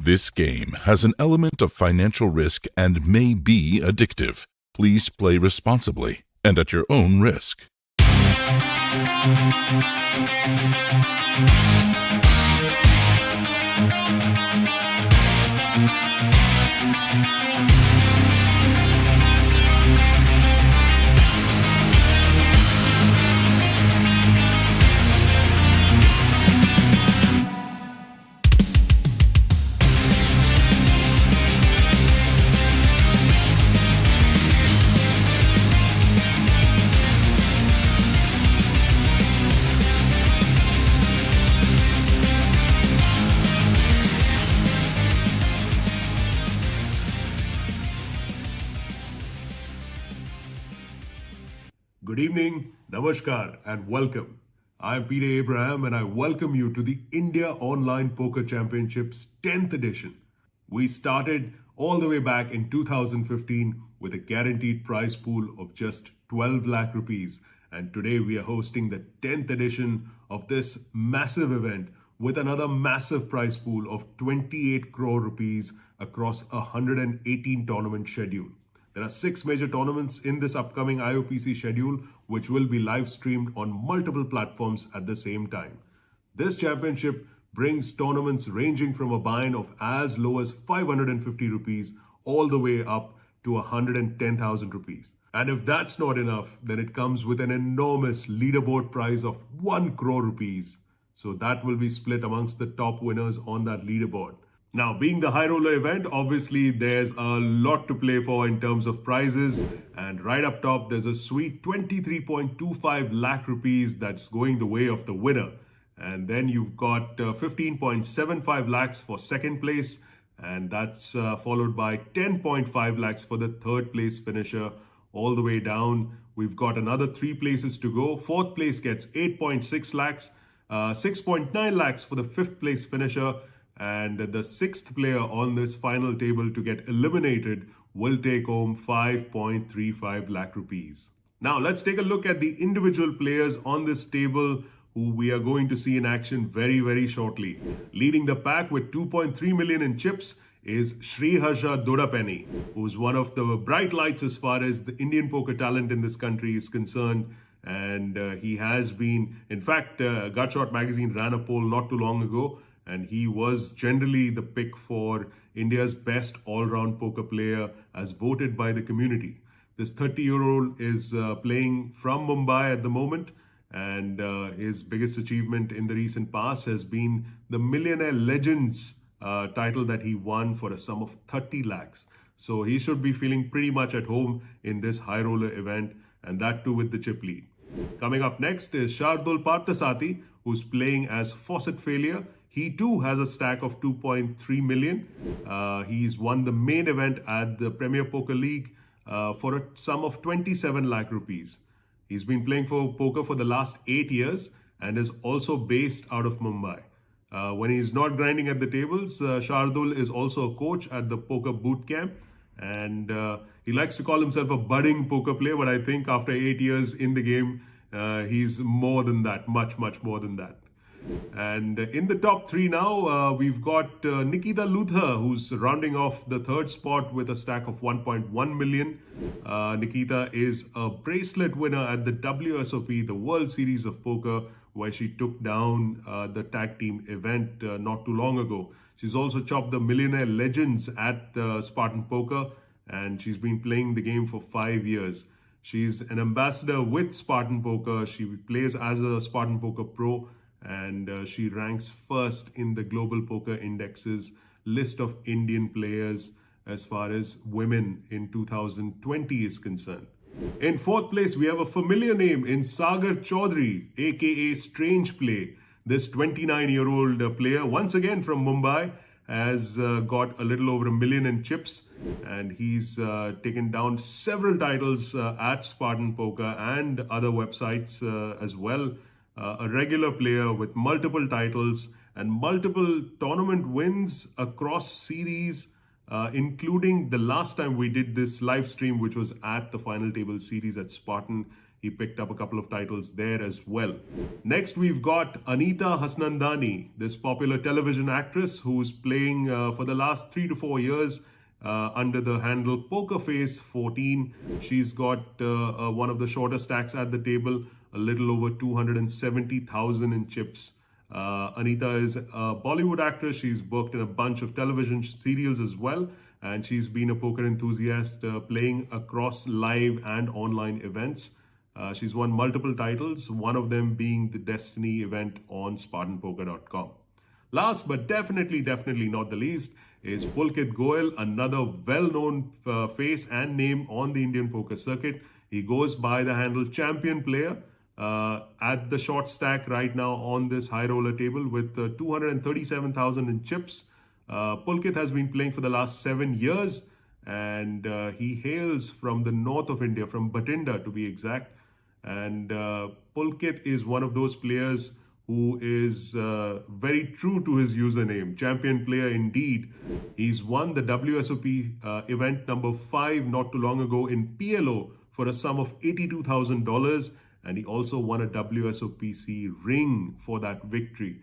This game has an element of financial risk and may be addictive. Please play responsibly and at your own risk. Good evening, namaskar and welcome. I am Peter Abraham and I welcome you to the India Online Poker Championships 10th edition. We started all the way back in 2015 with a guaranteed prize pool of just 12 lakh rupees, and today we are hosting the 10th edition of this massive event with another massive prize pool of 28 crore rupees across a 118 tournament schedule. There are 6 major tournaments in this upcoming IOPC schedule, which will be live streamed on multiple platforms at the same time. This championship brings tournaments ranging from a buy-in of as low as 550 rupees all the way up to 110,000 rupees. And if that's not enough, then it comes with an enormous leaderboard prize of 1 crore rupees. So that will be split amongst the top winners on that leaderboard. Now, being the Highroller event, obviously there's a lot to play for in terms of prizes. And right up top, there's a sweet 23.25 lakh rupees that's going the way of the winner. And then you've got 15.75 lakhs for second place. And that's followed by 10.5 lakhs for the third place finisher. All the way down, we've got another 3 places to go. Fourth place gets 8.6 lakhs, 6.9 lakhs for the fifth place finisher. And the sixth player on this final table to get eliminated will take home 5.35 lakh rupees. Now let's take a look at the individual players on this table who we are going to see in action very shortly. Leading the pack with 2.3 million in chips is Sriharsha Doddapaneni, who's one of the bright lights as far as the Indian poker talent in this country is concerned. And he has been, in fact, Gutshot magazine ran a poll not too long ago, and he was generally the pick for India's best all-round poker player as voted by the community. This 30-year-old is playing from Mumbai at the moment, and his biggest achievement in the recent past has been the Millionaire Legends title that he won for a sum of 30 lakhs. So he should be feeling pretty much at home in this Highroller event, and that too with the chip lead. Coming up next is Shardul Parthasati, who's playing as Faucet Failure. He too has a stack of 2.3 million. He's won the main event at the Premier Poker League for a sum of 27 lakh rupees. He's been playing for poker for the last 8 years and is also based out of Mumbai. When he's not grinding at the tables, Shardul is also a coach at the Poker Boot Camp, and he likes to call himself a budding poker player, but I think after 8 years in the game, he's more than that, much more than that. And in the top 3 now, we've got Nikita Luther, who's rounding off the third spot with a stack of 1.1 million. Nikita is a bracelet winner at the WSOP, the World Series of Poker, where she took down the tag team event not too long ago. She's also chopped the Millionaire Legends at Spartan Poker, and she's been playing the game for 5 years. She's an ambassador with Spartan Poker. She plays as a Spartan Poker Pro, and she ranks first in the Global Poker Index's list of Indian players as far as women in 2020 is concerned. In fourth place, we have a familiar name in Sagar Chaudhary, aka Strange Play. This 29-year-old player, once again from Mumbai, has got a little over 1 million in chips, and he's taken down several titles at Spartan Poker and other websites as well. A regular player with multiple titles and multiple tournament wins across series, including the last time we did this live stream, which was at the Final Table Series at Spartan. he picked up a couple of titles there as well. Next, we've got Anita Hassanandani, this popular television actress who's playing for the last 3 to 4 years under the handle PokerFace14. She's got one of the shorter stacks at the table, a little over 270,000 in chips. Anita is a Bollywood actress. She's booked in a bunch of television serials as well. And she's been a poker enthusiast, playing across live and online events. She's won multiple titles, one of them being the Destiny event on SpartanPoker.com. Last but definitely not the least is Pulkit Goyal, another well-known face and name on the Indian poker circuit. He goes by the handle Champion Player at the short stack right now on this high roller table with 237,000 in chips. Pulkit has been playing for the last 7 years, and he hails from the north of India, from Bathinda to be exact. And Pulkit is one of those players who is very true to his username, Champion Player indeed. He's won the WSOP event number 5 not too long ago in PLO for a sum of $82,000, and he also won a WSOPC ring for that victory.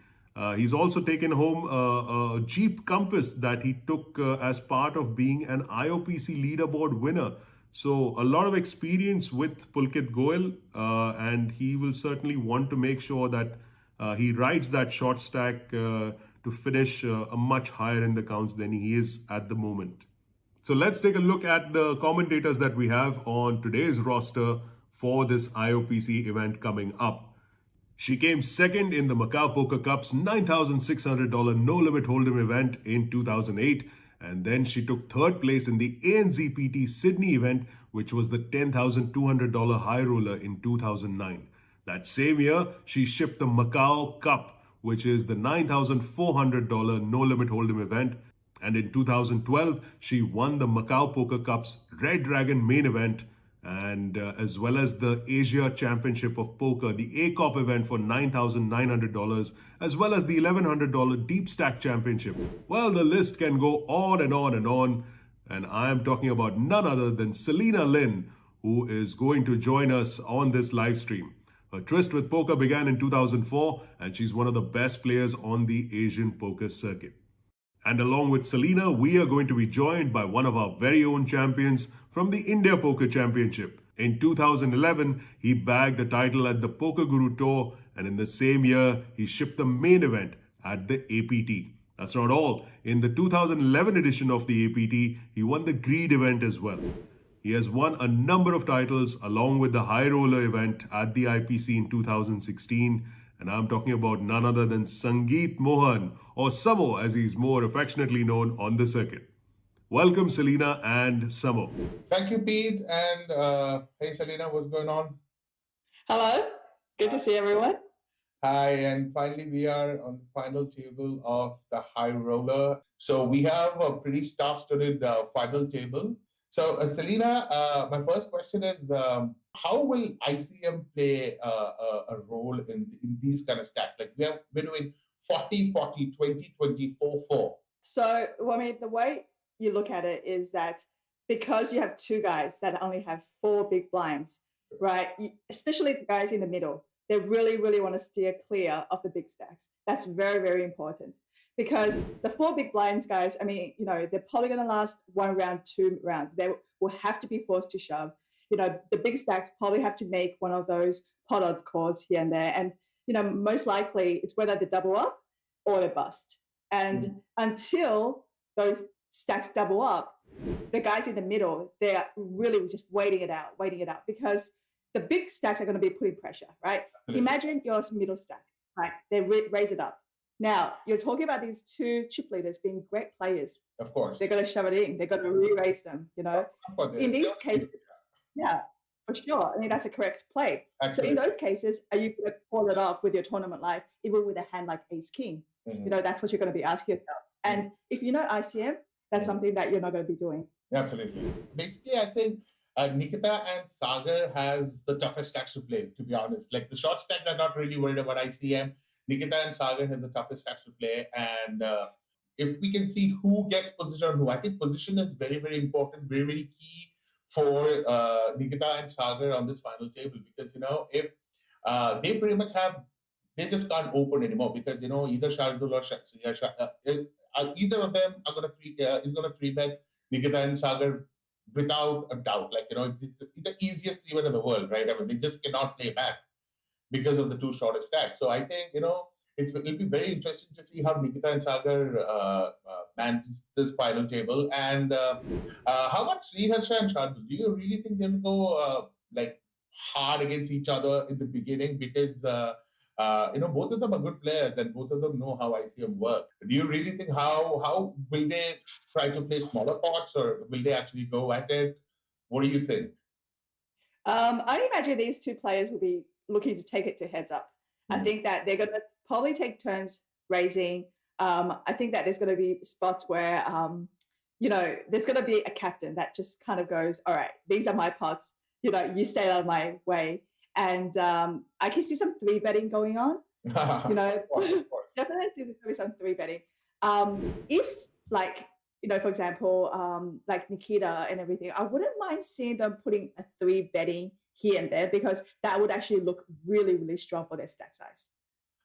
He's also taken home a Jeep Compass that he took as part of being an IOPC leaderboard winner. So a lot of experience with Pulkit Goyal, and he will certainly want to make sure that he rides that short stack to finish a much higher in the counts than he is at the moment. So let's take a look at the commentators that we have on today's roster for this IOPC event coming up. She came second in the Macau Poker Cup's $9,600 no-limit hold'em event in 2008, and then she took third place in the ANZPT Sydney event, which was the $10,200 high roller in 2009. That same year, she shipped the Macau Cup, which is the $9,400 no-limit hold'em event, and in 2012, she won the Macau Poker Cup's Red Dragon main event, and as well as the Asia Championship of Poker, the ACOP event for $9,900, as well as the $1,100 Deep Stack Championship. Well, the list can go on and on and on, and I am talking about none other than Selena Lin, who is going to join us on this live stream. Her tryst with poker began in 2004, and she's one of the best players on the Asian poker circuit. And along with Selena, we are going to be joined by one of our very own champions from the India Poker Championship. In 2011, he bagged a title at the Poker Guru Tour, and in the same year, he shipped the main event at the APT. That's not all. In the 2011 edition of the APT, he won the Greed event as well. He has won a number of titles along with the High Roller event at the IPC in 2016. And I'm talking about none other than Sangeet Mohan, or Samo as he's more affectionately known on the circuit. Welcome, Selena and Samo. Thank you, Pete. And hey, Selena, what's going on? Hello, good to see everyone. Hi, and finally we are on the final table of the High Roller. So we have a pretty star-studded final table. So Selena, my first question is, how will ICM play a role in these kind of stats? Like we're doing 40, 40, 20, 20, 4, 4. So, I mean, the way you look at it is that because you have two guys that only have 4 big blinds, right? Especially the guys in the middle, they really, really want to steer clear of the big stacks. That's very, very important. Because the 4 big blinds guys, I mean, you know, they're probably going to last 1 round, 2 rounds. They will have to be forced to shove. You know, the big stacks probably have to make one of those pot odds calls here and there. And, you know, most likely it's whether they double up or they bust. And until those stacks double up, the guys in the middle, they're really just waiting it out, because the big stacks are going to be putting pressure, right? Imagine your middle stack, right? They raise it up. Now, you're talking about these 2 chip leaders being great players. Of course. They're going to shove it in. They're going to re-raise them, you know. In these cases, yeah, for sure. I mean, that's a correct play. Absolutely. So in those cases, are you going to call it off with your tournament life, even with a hand like Ace-King? Mm-hmm. You know, that's what you're going to be asking yourself. And if you know ICM, that's something that you're not going to be doing. Absolutely. Basically, I think Nikita and Sagar has the toughest stacks to play, to be honest. Like the short stacks are not really worried about ICM. Nikita and Sagar has the toughest stacks to play. And if we can see who gets position on who, I think position is very, very important, very, very key for Nikita and Sagar on this final table, because if they pretty much they just can't open anymore, because either Shardul or either of them are is gonna three bet Nikita and Sagar without a doubt. Like it's the easiest three bet in the world, right? I mean, they just cannot play back because of the two shortest stacks. So I think it'll be very interesting to see how Nikita and Sagar manage this final table. And how about Sriharsha and Shardul? Do you really think they will go like hard against each other in the beginning? Because both of them are good players and both of them know how ICM work. Do you really think how will they try to play smaller pots, or will they actually go at it? What do you think? I imagine these two players will be looking to take it to heads up. I think that they're going to probably take turns raising. I think that there's going to be spots where, there's going to be a captain that just kind of goes, all right, these are my pots. You stay out of my way. And I can see some three betting going on. Of course. Definitely see there's going to be some three betting. If for example, like Nikita and everything, I wouldn't mind seeing them putting a three betting here and there, because that would actually look really, really strong for their stack size,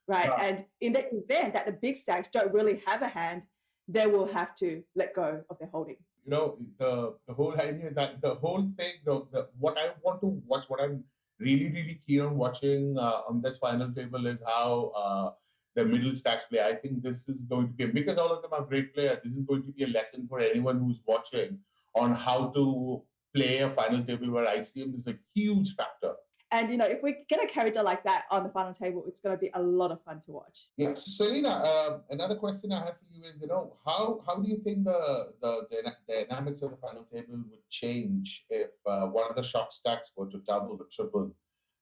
right? Yeah. And in the event that the big stacks don't really have a hand, they will have to let go of their holding. The whole idea is that the whole thing, what I want to watch, what I'm really, really keen on watching on this final table is how the middle stacks play. I think this is going to be, because all of them are great players, this is going to be a lesson for anyone who's watching on how to play a final table where ICM is a huge factor. And if we get a character like that on the final table, it's going to be a lot of fun to watch. Yeah, so Selena, another question I have for you is, how do you think the dynamics of the final table would change if one of the shot stacks were to double or triple?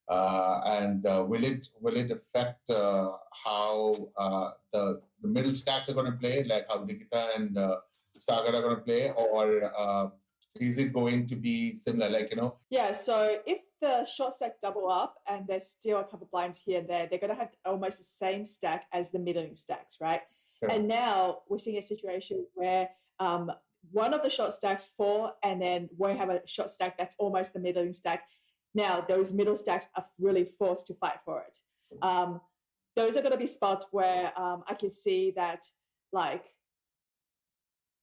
And will it affect how the middle stacks are going to play, like how Nikita and Sagar are going to play, or is it going to be similar? Yeah. So if the short stack double up and there's still a couple blinds here and there, they're going to have almost the same stack as the middling stacks, right? Sure. And now we're seeing a situation where one of the short stacks fall, and then we have a short stack that's almost the middling stack. Now those middle stacks are really forced to fight for it. Those are going to be spots where I can see that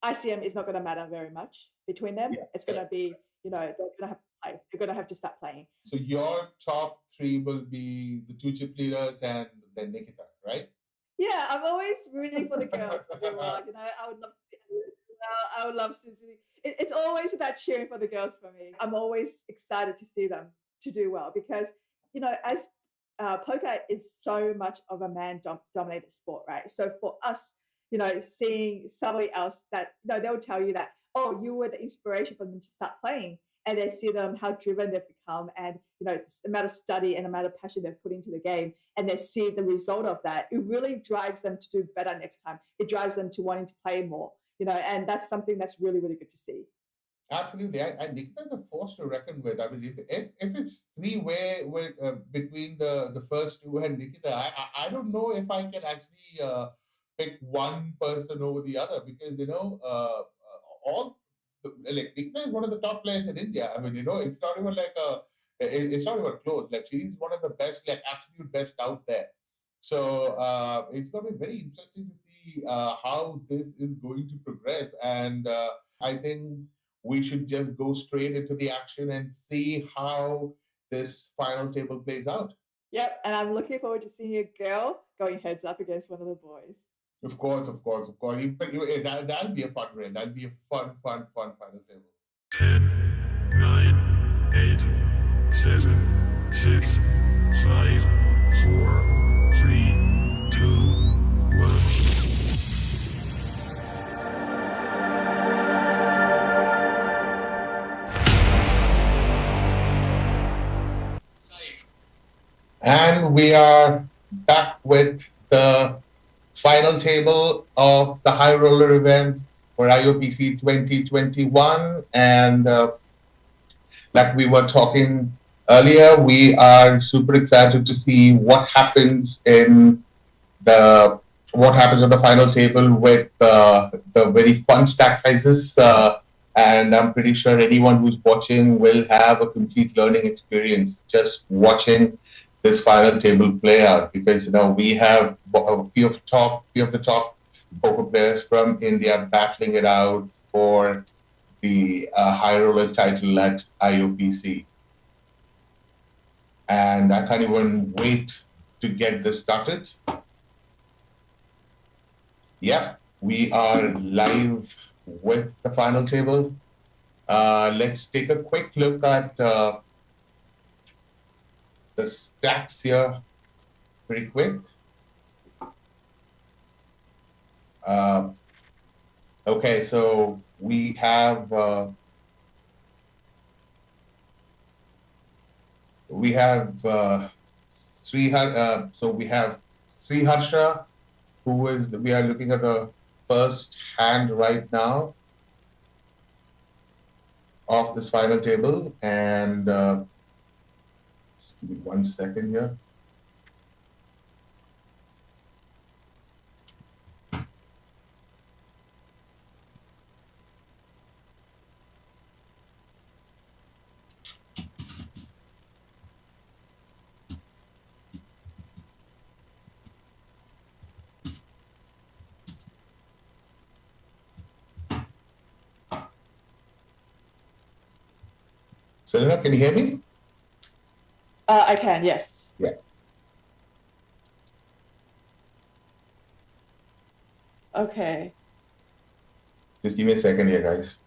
ICM is not going to matter very much between them. Yeah, it's going to be, they're going to have to play. They're going to have to start playing. So your top three will be the two chip leaders and then Nikita, right? Yeah, I'm always rooting for the girls to do well. I would love to see. It's always about cheering for the girls for me. I'm always excited to see them to do well, because, as poker is so much of a man-dominated sport, right? So for us, seeing somebody else that, they'll tell you that, oh, you were the inspiration for them to start playing, and they see them, how driven they've become, and, the amount of study and amount of passion they've put into the game, and they see the result of that. It really drives them to do better next time. It drives them to wanting to play more, and that's something that's really, really good to see. Absolutely. And Nikita is a force to reckon with. I mean, if it's three-way with between the first two and Nikita, I don't know if I can actually pick one person over the other, because Nikita is one of the top players in India. I mean, it's not even it's not even close. Like, she's one of the best, absolute best out there. So it's going to be very interesting to see how this is going to progress. And I think we should just go straight into the action and see how this final table plays out. Yep, and I'm looking forward to seeing a girl going heads up against one of the boys. Of course. That'll be a fun race. That'll be a fun final table. 10, 9, 8, 7, 6, 5, 4, 3, 2, 1. And we are back with the final table of the Highroller event for IOPC 2021. And like we were talking earlier, we are super excited to see what happens on the final table with the very fun stack sizes And I'm pretty sure anyone who's watching will have a complete learning experience just watching this final table play out, because we have a few of the top poker players from India battling it out for the high roller title at IOPC. And I can't even wait to get this started. Yeah, we are live with the final table. Let's take a quick look at the stacks here pretty quick. Okay, so we have Sriharsha, we are looking at the first hand right now of this final table, and just give me 1 second here. Selena, can you hear me? I can, yes. Yeah. Okay. Just give me a second here, guys.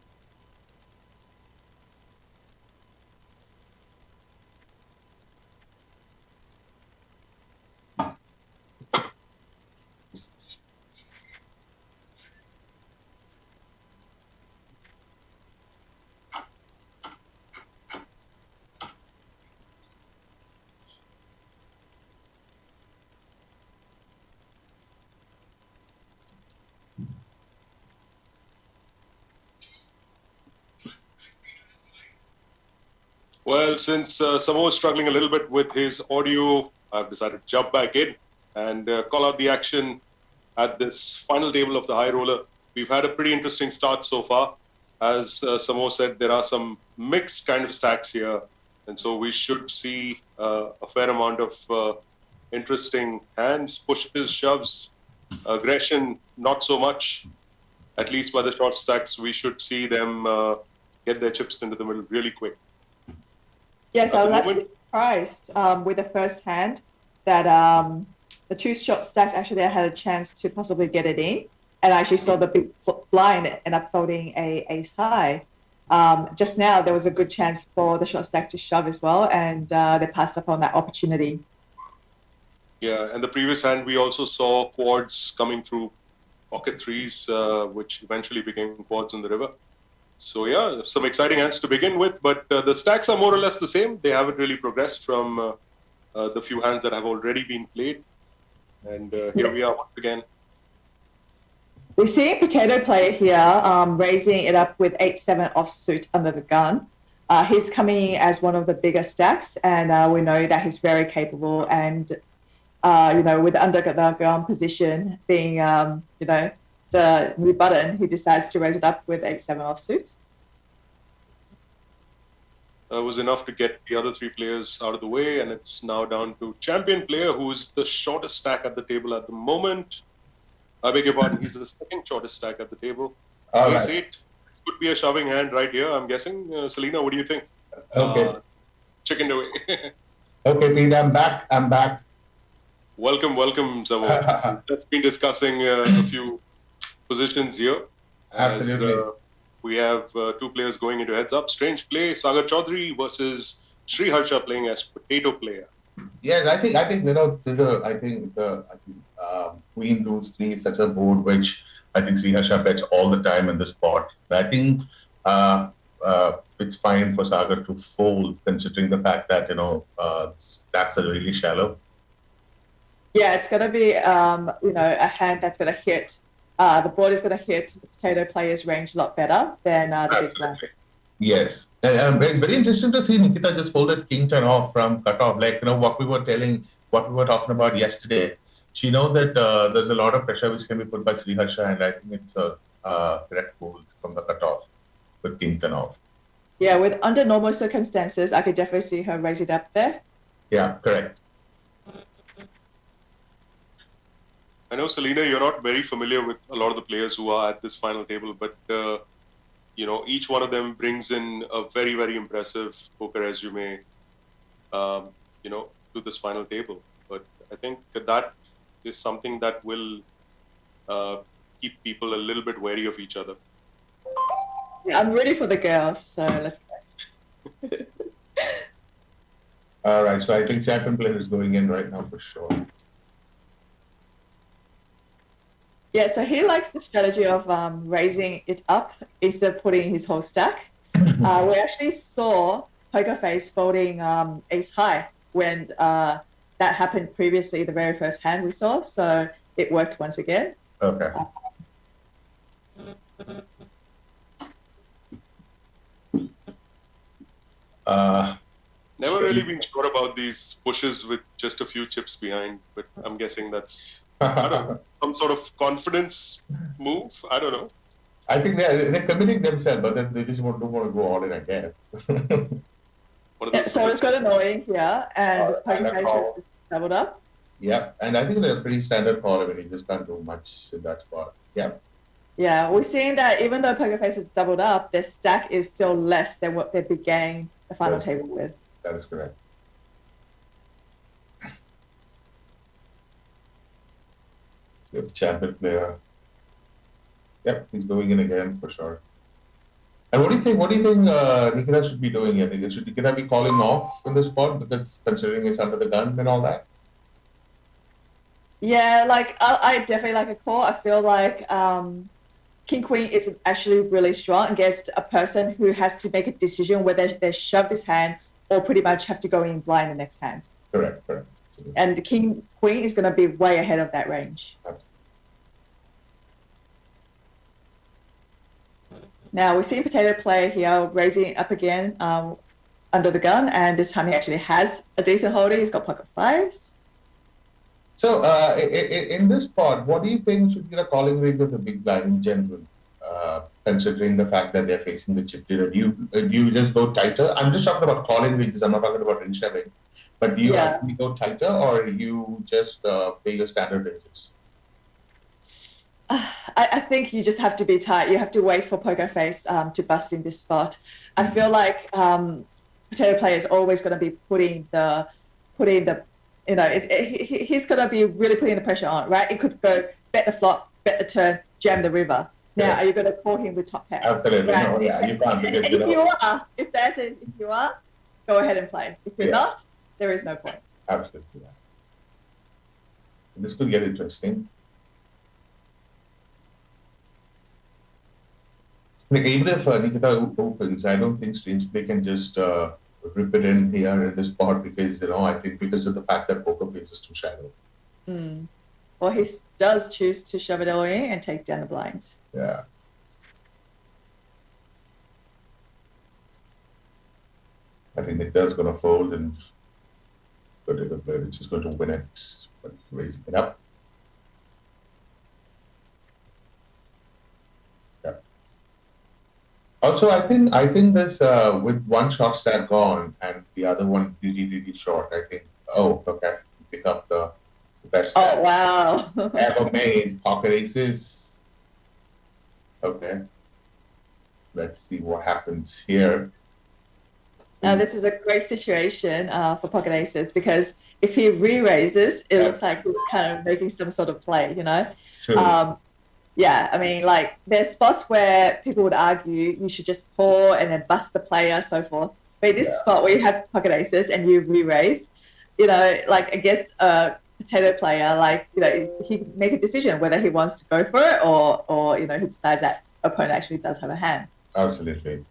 Well, since Samo is struggling a little bit with his audio, I've decided to jump back in and call out the action at this final table of the high roller. We've had a pretty interesting start so far. As Samo said, there are some mixed kind of stacks here. And so we should see a fair amount of interesting hands, pushes, shoves, aggression, not so much. At least by the short stacks, we should see them get their chips into the middle really quick. Yes, I was actually surprised with the first hand that the two short stacks actually I had a chance to possibly get it in, and I actually saw the big blind end up folding a ace high. Just now there was a good chance for the short stack to shove as well, and they passed up on that opportunity. Yeah, and the previous hand we also saw quads coming through pocket threes, which eventually became quads in the river. So yeah, some exciting hands to begin with, but the stacks are more or less the same. They haven't really progressed from the few hands that have already been played. And here we are once again. We see a potato player here raising it up with 8-7 offsuit under the gun. He's coming as one of the bigger stacks, and we know that he's very capable. And with under the gun position being the new button, he decides to raise it up with 8-7 offsuit. Was enough to get the other three players out of the way, and it's now down to champion player, who's the shortest stack at the table at the moment. I beg your pardon, he's the second shortest stack at the table. Ace 8. This could be a shoving hand right here, I'm guessing. Selena, what do you think? Okay. Chickened away. Okay, Pete, I'm back. Welcome, Samo. Let's been discussing a few positions here. Absolutely. As, we have two players going into heads up. Strange play, Sagar Chaudhary versus Sriharsha playing as potato player. Yes, I think Queen Rules 3 is such a board which I think Sriharsha bets all the time in the spot. I think it's fine for Sagar to fold, considering the fact that stacks are really shallow. Yeah, it's going to be a hand that's going to hit. The board is going to hit the potato player's range a lot better than the big blind. Yes, and it's very interesting to see Nikita just folded king ten off from cutoff. What we were talking about yesterday. She knows that there's a lot of pressure which can be put by Sriharsha, and I think it's a correct fold from the cutoff. with king 10 off. Yeah, with under normal circumstances, I could definitely see her raise it up there. Yeah, correct. I know, Selena, you're not very familiar with a lot of the players who are at this final table, but each one of them brings in a very, very impressive poker resume, to this final table. But I think that is something that will keep people a little bit wary of each other. Yeah, I'm ready for the girls, so let's go. All right, so I think champion player is going in right now for sure. Yeah, so he likes the strategy of raising it up instead of putting his whole stack. We actually saw Poker Face folding ace high when that happened previously, the very first hand we saw. So it worked once again. Okay. Never really been sure about these pushes with just a few chips behind, but I'm guessing that's some sort of confidence move. I don't know. I think they're committing themselves, but then they just don't want to go all in again. So it's got annoying here, and Poker Face is doubled up. Yeah, and I think they're pretty standard call. I mean, you just can't do much in that spot. Yeah. Yeah, we're seeing that even though Poker Face is doubled up, their stack is still less than what they began the final table with. That is correct. Good champion player. Yep, he's going in again for sure. And what do you think? Nikita should be doing here? Should Nikita be calling off in the spot because considering it's under the gun and all that? Yeah, like I definitely like a call. I feel like King Queen is actually really strong against a person who has to make a decision whether they shove this hand or pretty much have to go in blind the next hand. Correct. And the King Queen is going to be way ahead of that range. Absolutely. Now we're seeing Potato play here, raising it up again under the gun, and this time he actually has a decent holding. He's got pocket fives. So in this spot, what do you think should be the calling range of the big blind in general, considering the fact that they're facing the chip leader? Do you just go tighter? I'm just talking about calling ranges. I'm not talking about range shoving. But do you actually go tighter, or you just play your standard ranges? I think you just have to be tight. You have to wait for Poker Face to bust in this spot. I feel like Potato player is always going to be putting the he's going to be really putting the pressure on, right? It could go bet the flop, bet the turn, jam the river. Now, are you going to call him with top pair? Absolutely. Right? No, yeah, you can't. Because, and if the answer is if you are, go ahead and play. If you're not, there is no point. Absolutely. Yeah. This could get interesting. Like, even if Nikita opens, I don't think Strange Play can just rip it in here in this spot because, I think because of the fact that Poker Face is too shallow. Well, he does choose to shove it all in and take down the blinds. Yeah. I think Nikita's going to fold and it's just going to win it, but raising it up. Also, I think this with one short stack gone and the other one really short. I think. Oh, okay. Pick up the best stack wow! ever made. Pocket aces. Okay. Let's see what happens here. Now this is a great situation for pocket aces because if he re-raises, it looks like he's kind of making some sort of play. Sure. Yeah, I mean, like there's spots where people would argue you should just call and then bust the player, so forth. But in this spot where you have pocket aces and you re-raise, like against a Potato player, like he can make a decision whether he wants to go for it or he decides that opponent actually does have a hand. Absolutely.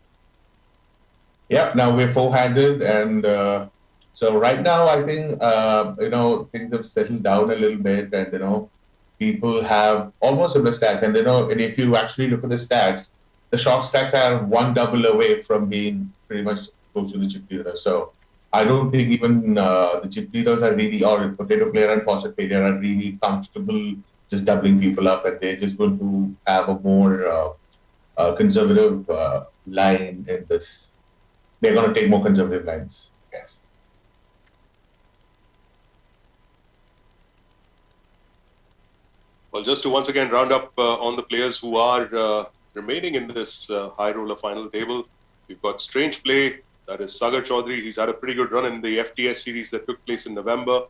Yep. Now we're four-handed, and so right now I think things have settled down a little bit, and people have almost similar stacks, and and if you actually look at the stacks, the short stacks are one double away from being pretty much close to the chip leader. So I don't think even the chip leaders are really, or Potato player and Faucet player are really comfortable just doubling people up, and they're just going to have a more conservative line in this. They're going to take more conservative lines, yes. Well, just to once again round up on the players who are remaining in this high roller final table, we've got Strange Play, that is Sagar Chaudhary. He's had a pretty good run in the FTS series that took place in November.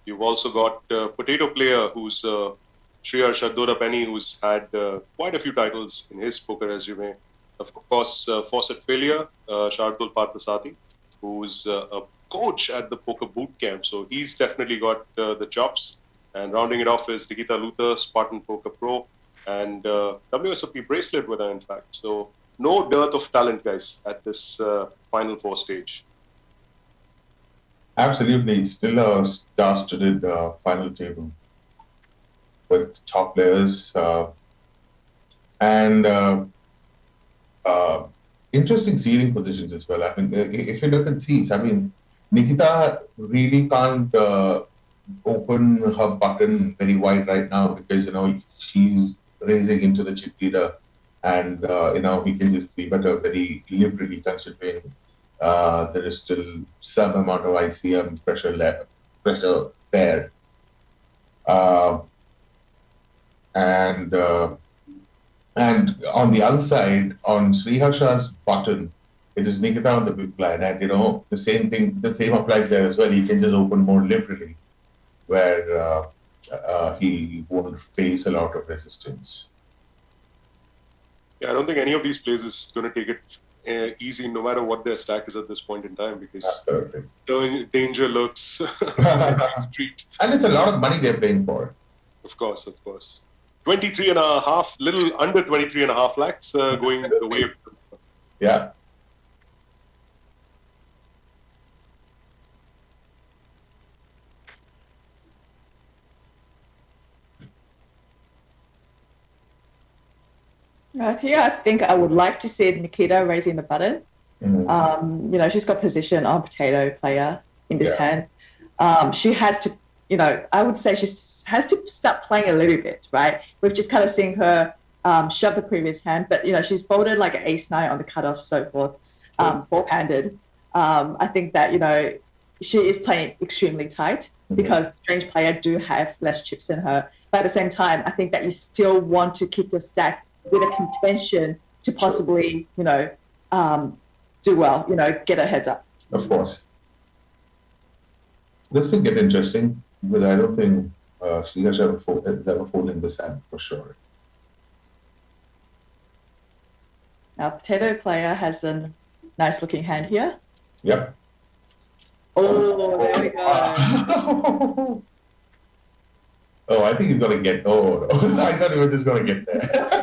You've also got Potato Player, who's Sriharsha Doddapaneni, who's had quite a few titles in his poker resume. Of course, Fawcett Failure, Shardul Parthasathi, who's a coach at the Poker Boot Camp. So he's definitely got the chops. And rounding it off is Nikita Luther, Spartan Pro, and WSOP bracelet winner, in fact. So no dearth of talent, guys, at this Final Four stage. Absolutely. Still a star-studded final table with top players and interesting seeding positions as well. I mean, if you look at seeds, I mean, Nikita really can't open her button very wide right now because, she's raising into the chip leader and, we can just be better very liberally considering there is still some amount of ICM pressure there. And on the other side, on Sriharsha's button, it is Nikita on the big blind. And, the same applies there as well. He can just open more liberally, where he won't face a lot of resistance. Yeah, I don't think any of these players is going to take it easy, no matter what their stack is at this point in time, because danger looks street. And it's a lot of money they're paying for. Of course. 23.5, little under 23.5 lakhs going the way of. Yeah. Here, I think I would like to see Nikita raising the button. Mm-hmm. She's got position on Potato Player in this hand. She has to, I would say she has to start playing a little bit, right? We've just kind of seen her shove the previous hand, but, she's folded like an ace-9 on the cutoff, so forth, four-handed. I think that, she is playing extremely tight because Strange Player do have less chips than her. But at the same time, I think that you still want to keep your stack with a contention to possibly, do well, get a heads up. Of course. This will get interesting, but I don't think Sriharsha has ever folded this hand for sure. Now, Potato Player has a nice looking hand here. Yep. Oh, there we go. Oh, I think he's going to get... Oh, no. I thought he was just going to get there.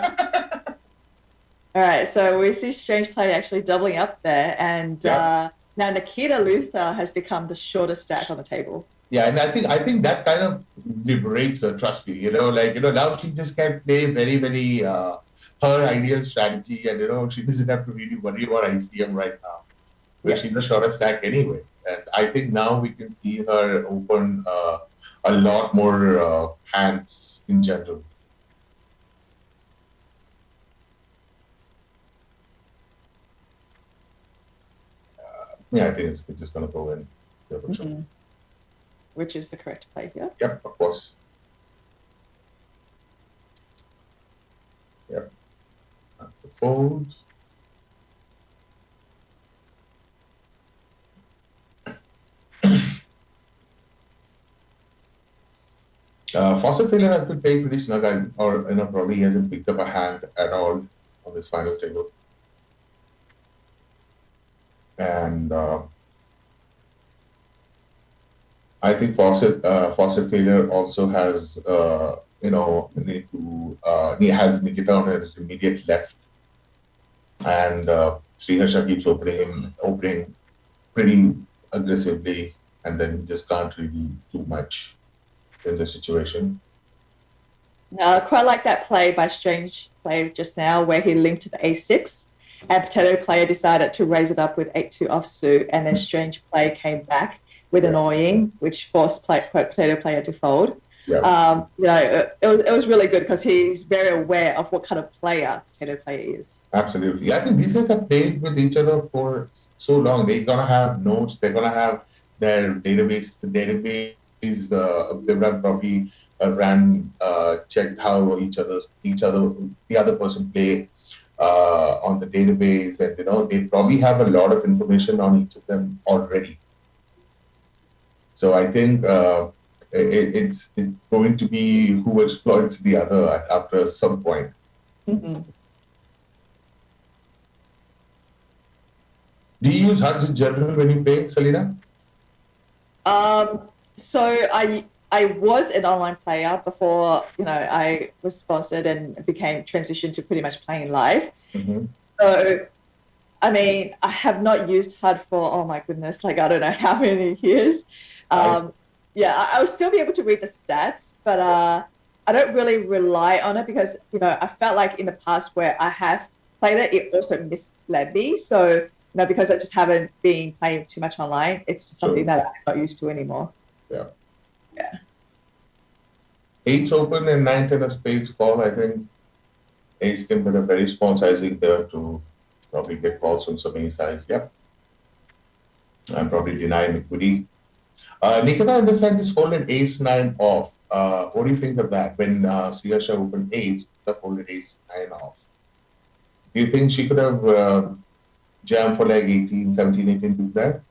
All right, so we see Strange Player actually doubling up there, and now Nikita Luther has become the shortest stack on the table. Yeah, and I think that kind of liberates her, trust me. Now she just can play very, very her ideal strategy, and she doesn't have to really worry about ICM right now, where she's the shortest stack anyways. And I think now we can see her open a lot more hands in general. I think it's just going to go in. Mm-hmm. Which is the correct play here. Yep, of course. Yep. That's a fold. Fawcett Failure has been playing pretty snug, or probably he hasn't picked up a hand at all on this final table. And I think Fawcett Failure also has he has Nikita on his immediate left, and Sriharsha keeps opening pretty aggressively, and then he just can't really do much in the situation. I quite like that play by Strange Player just now, where he linked to the a6, and Potato Player decided to raise it up with 8-2 offsuit, and then Strange Player came back with annoying, which forced Potato Player to fold. It was really good because he's very aware of what kind of player potato player is. Absolutely. I think these guys have played with each other for so long. They're gonna have notes. They're gonna have their database. The database, they run probably checked how the other person play on the database, and they probably have a lot of information on each of them already. So I think it's going to be who exploits the other after some point. Mm-hmm. Do you use HUDs in general when you play, Selena? So I was an online player before, I was sponsored and transitioned to pretty much playing live. Mm-hmm. So, I mean, I have not used HUD for, oh my goodness, like I don't know how many years. I will still be able to read the stats, but I don't really rely on it because, I felt like in the past where I have played it also misled me. So, because I just haven't been playing too much online, it's just something that I'm not used to anymore. Yeah. Yeah. 8's open and 9-10 a spades call. I think ace can put a very small sizing there to probably get calls from some ace size. Yep. I'm probably denying equity. Nikita, I understand this folded ace-9 off. What do you think of that? When Sriharsha opened 8, the folded ace-9 off. Do you think she could have jammed for like 18, 17, 18 piece there?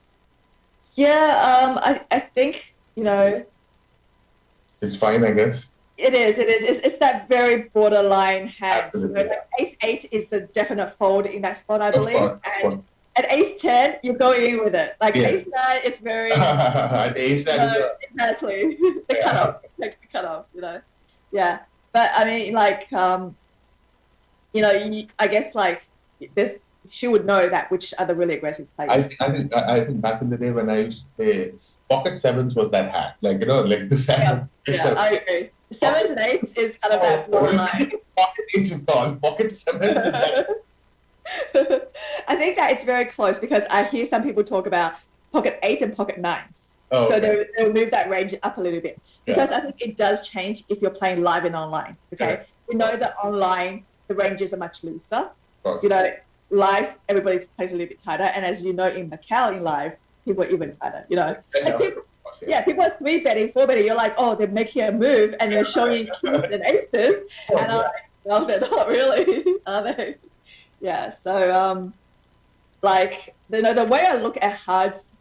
Yeah, I think, it's fine, I guess. It is. It's that very borderline hand. Absolutely. Like ace-8 is the definite fold in that spot, I believe. And at ace-10, you're going in with it. Like ace-9, it's very ace-9 exactly the cutoff, like the cutoff. Yeah. But I mean, like, I guess like this. She would know that which are the really aggressive players. I think back in the day when I used to play, pocket sevens was that hand. Like, like this hand. Yeah, I agree. 7s and 8s is kind of that borderline. Pocket 8s is gone. Pocket 7s is that. I think that it's very close because I hear some people talk about pocket 8s and pocket 9s. Oh, so okay. they'll move that range up a little bit because I think it does change if you're playing live and online. Okay, we know that online the ranges are much looser. Live, everybody plays a little bit tighter, and as you know, in Macau in live, people are even tighter. People are 3-betting, 4-betting. You're like, oh, they're making a move, and they're showing kings and aces, and I'm like, well, they're not really, are they? Yeah. So, the way I look at HUDs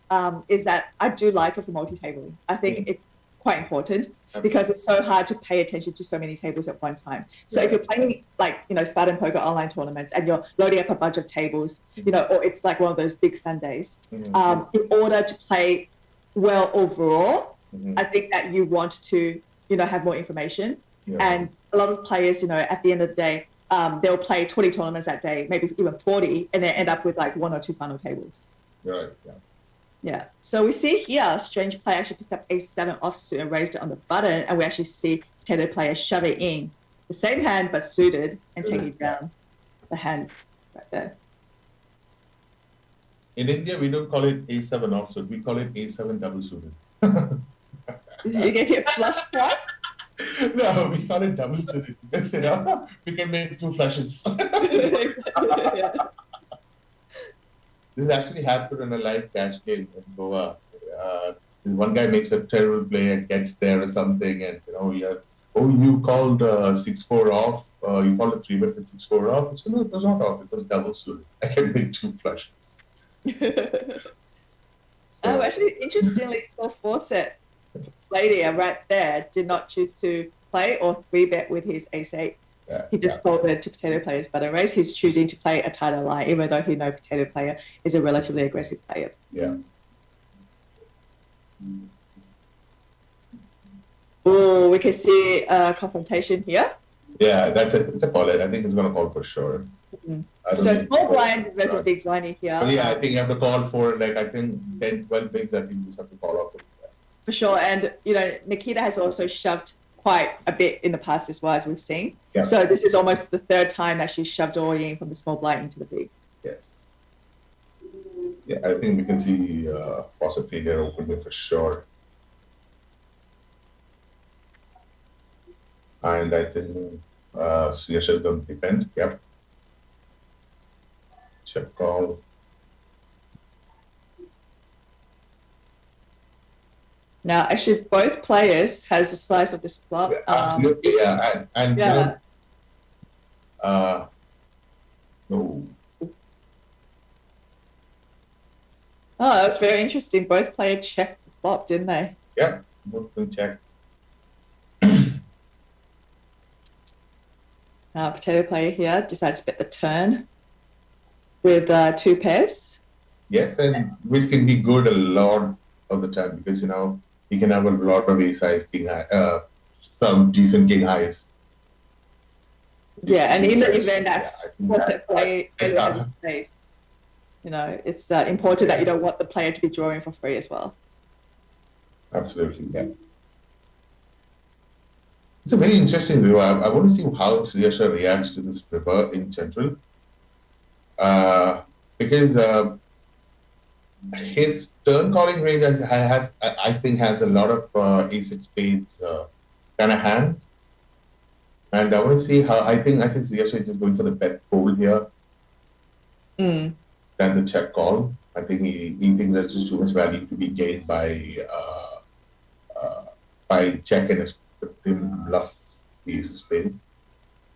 is that I do like it for multi-tabling. I think it's quite important because it's so hard to pay attention to so many tables at one time. So if you're playing like, Spartan Poker online tournaments and you're loading up a bunch of tables, or it's like one of those big Sundays, in order to play well overall, I think that you want to, have more information. And a lot of players, at the end of the day, they'll play 20 tournaments that day, maybe even 40, and then end up with like 1 or 2 final tables. Right, yeah. Yeah, so we see here, strange player actually picked up ace-7 offsuit and raised it on the button, and we actually see potato player shove it in the same hand but suited and taking down the hand right there. In India, we don't call it a7 offsuit; we call it a7 double suited. You get hit flush twice? No, we call it double suited because we can make 2 flushes. Yeah. This actually happened in a live cash game in Goa. One guy makes a terrible play and gets there or something, and you called 6-4 off. You called a 3-bet with 6-4 off. So no, it was not off. It was double suited. I can make 2 flushes. Actually, interestingly, still 4-set Fladia right there did not choose to play or 3-bet with his ace-8. He just folded to potato player's button raise. He's choosing to play a tighter line, even though he knows potato player is a relatively aggressive player. Yeah. Oh, we can see a confrontation here. Yeah, it's a call. I think it's going to call for sure. So small blind versus big blind here. But yeah, I think you have to call for, I think 10, 12 bigs. I think you just have to call off. For sure. And, Nikita has also shoved quite a bit in the past as well, as we've seen. Yeah. So this is almost the 3rd time that she's shoved all in from the small blind into the big. Yes. Yeah, I think we can see possibly they're opening for sure. And I think Sriharsha is going to defend. Yep. Check call. Now, actually, both players has a slice of this flop. Absolutely, yeah. And yeah. No. Oh, that was very interesting. Both players checked the flop, didn't they? Yeah, both will check. Potato player here decides to bet the turn with 2 pairs. Yes, and which can be good a lot of the time because, you know, you can have a lot of ace-highs, king high, some decent king highs. Yeah, and in the event that that play, you know, it's important that you don't want the player to be drawing for free as well. Absolutely, yeah. It's a very interesting view. I want to see how Sriharsha reacts to this river in general. Because his turn calling range I think has a lot of ace-6 spades kind of hand. And I want to see how I think Sriharsha is just going for the bet fold here. Than the check call. I think he thinks there's just too much value to be gained by check and him bluff the ace of spade.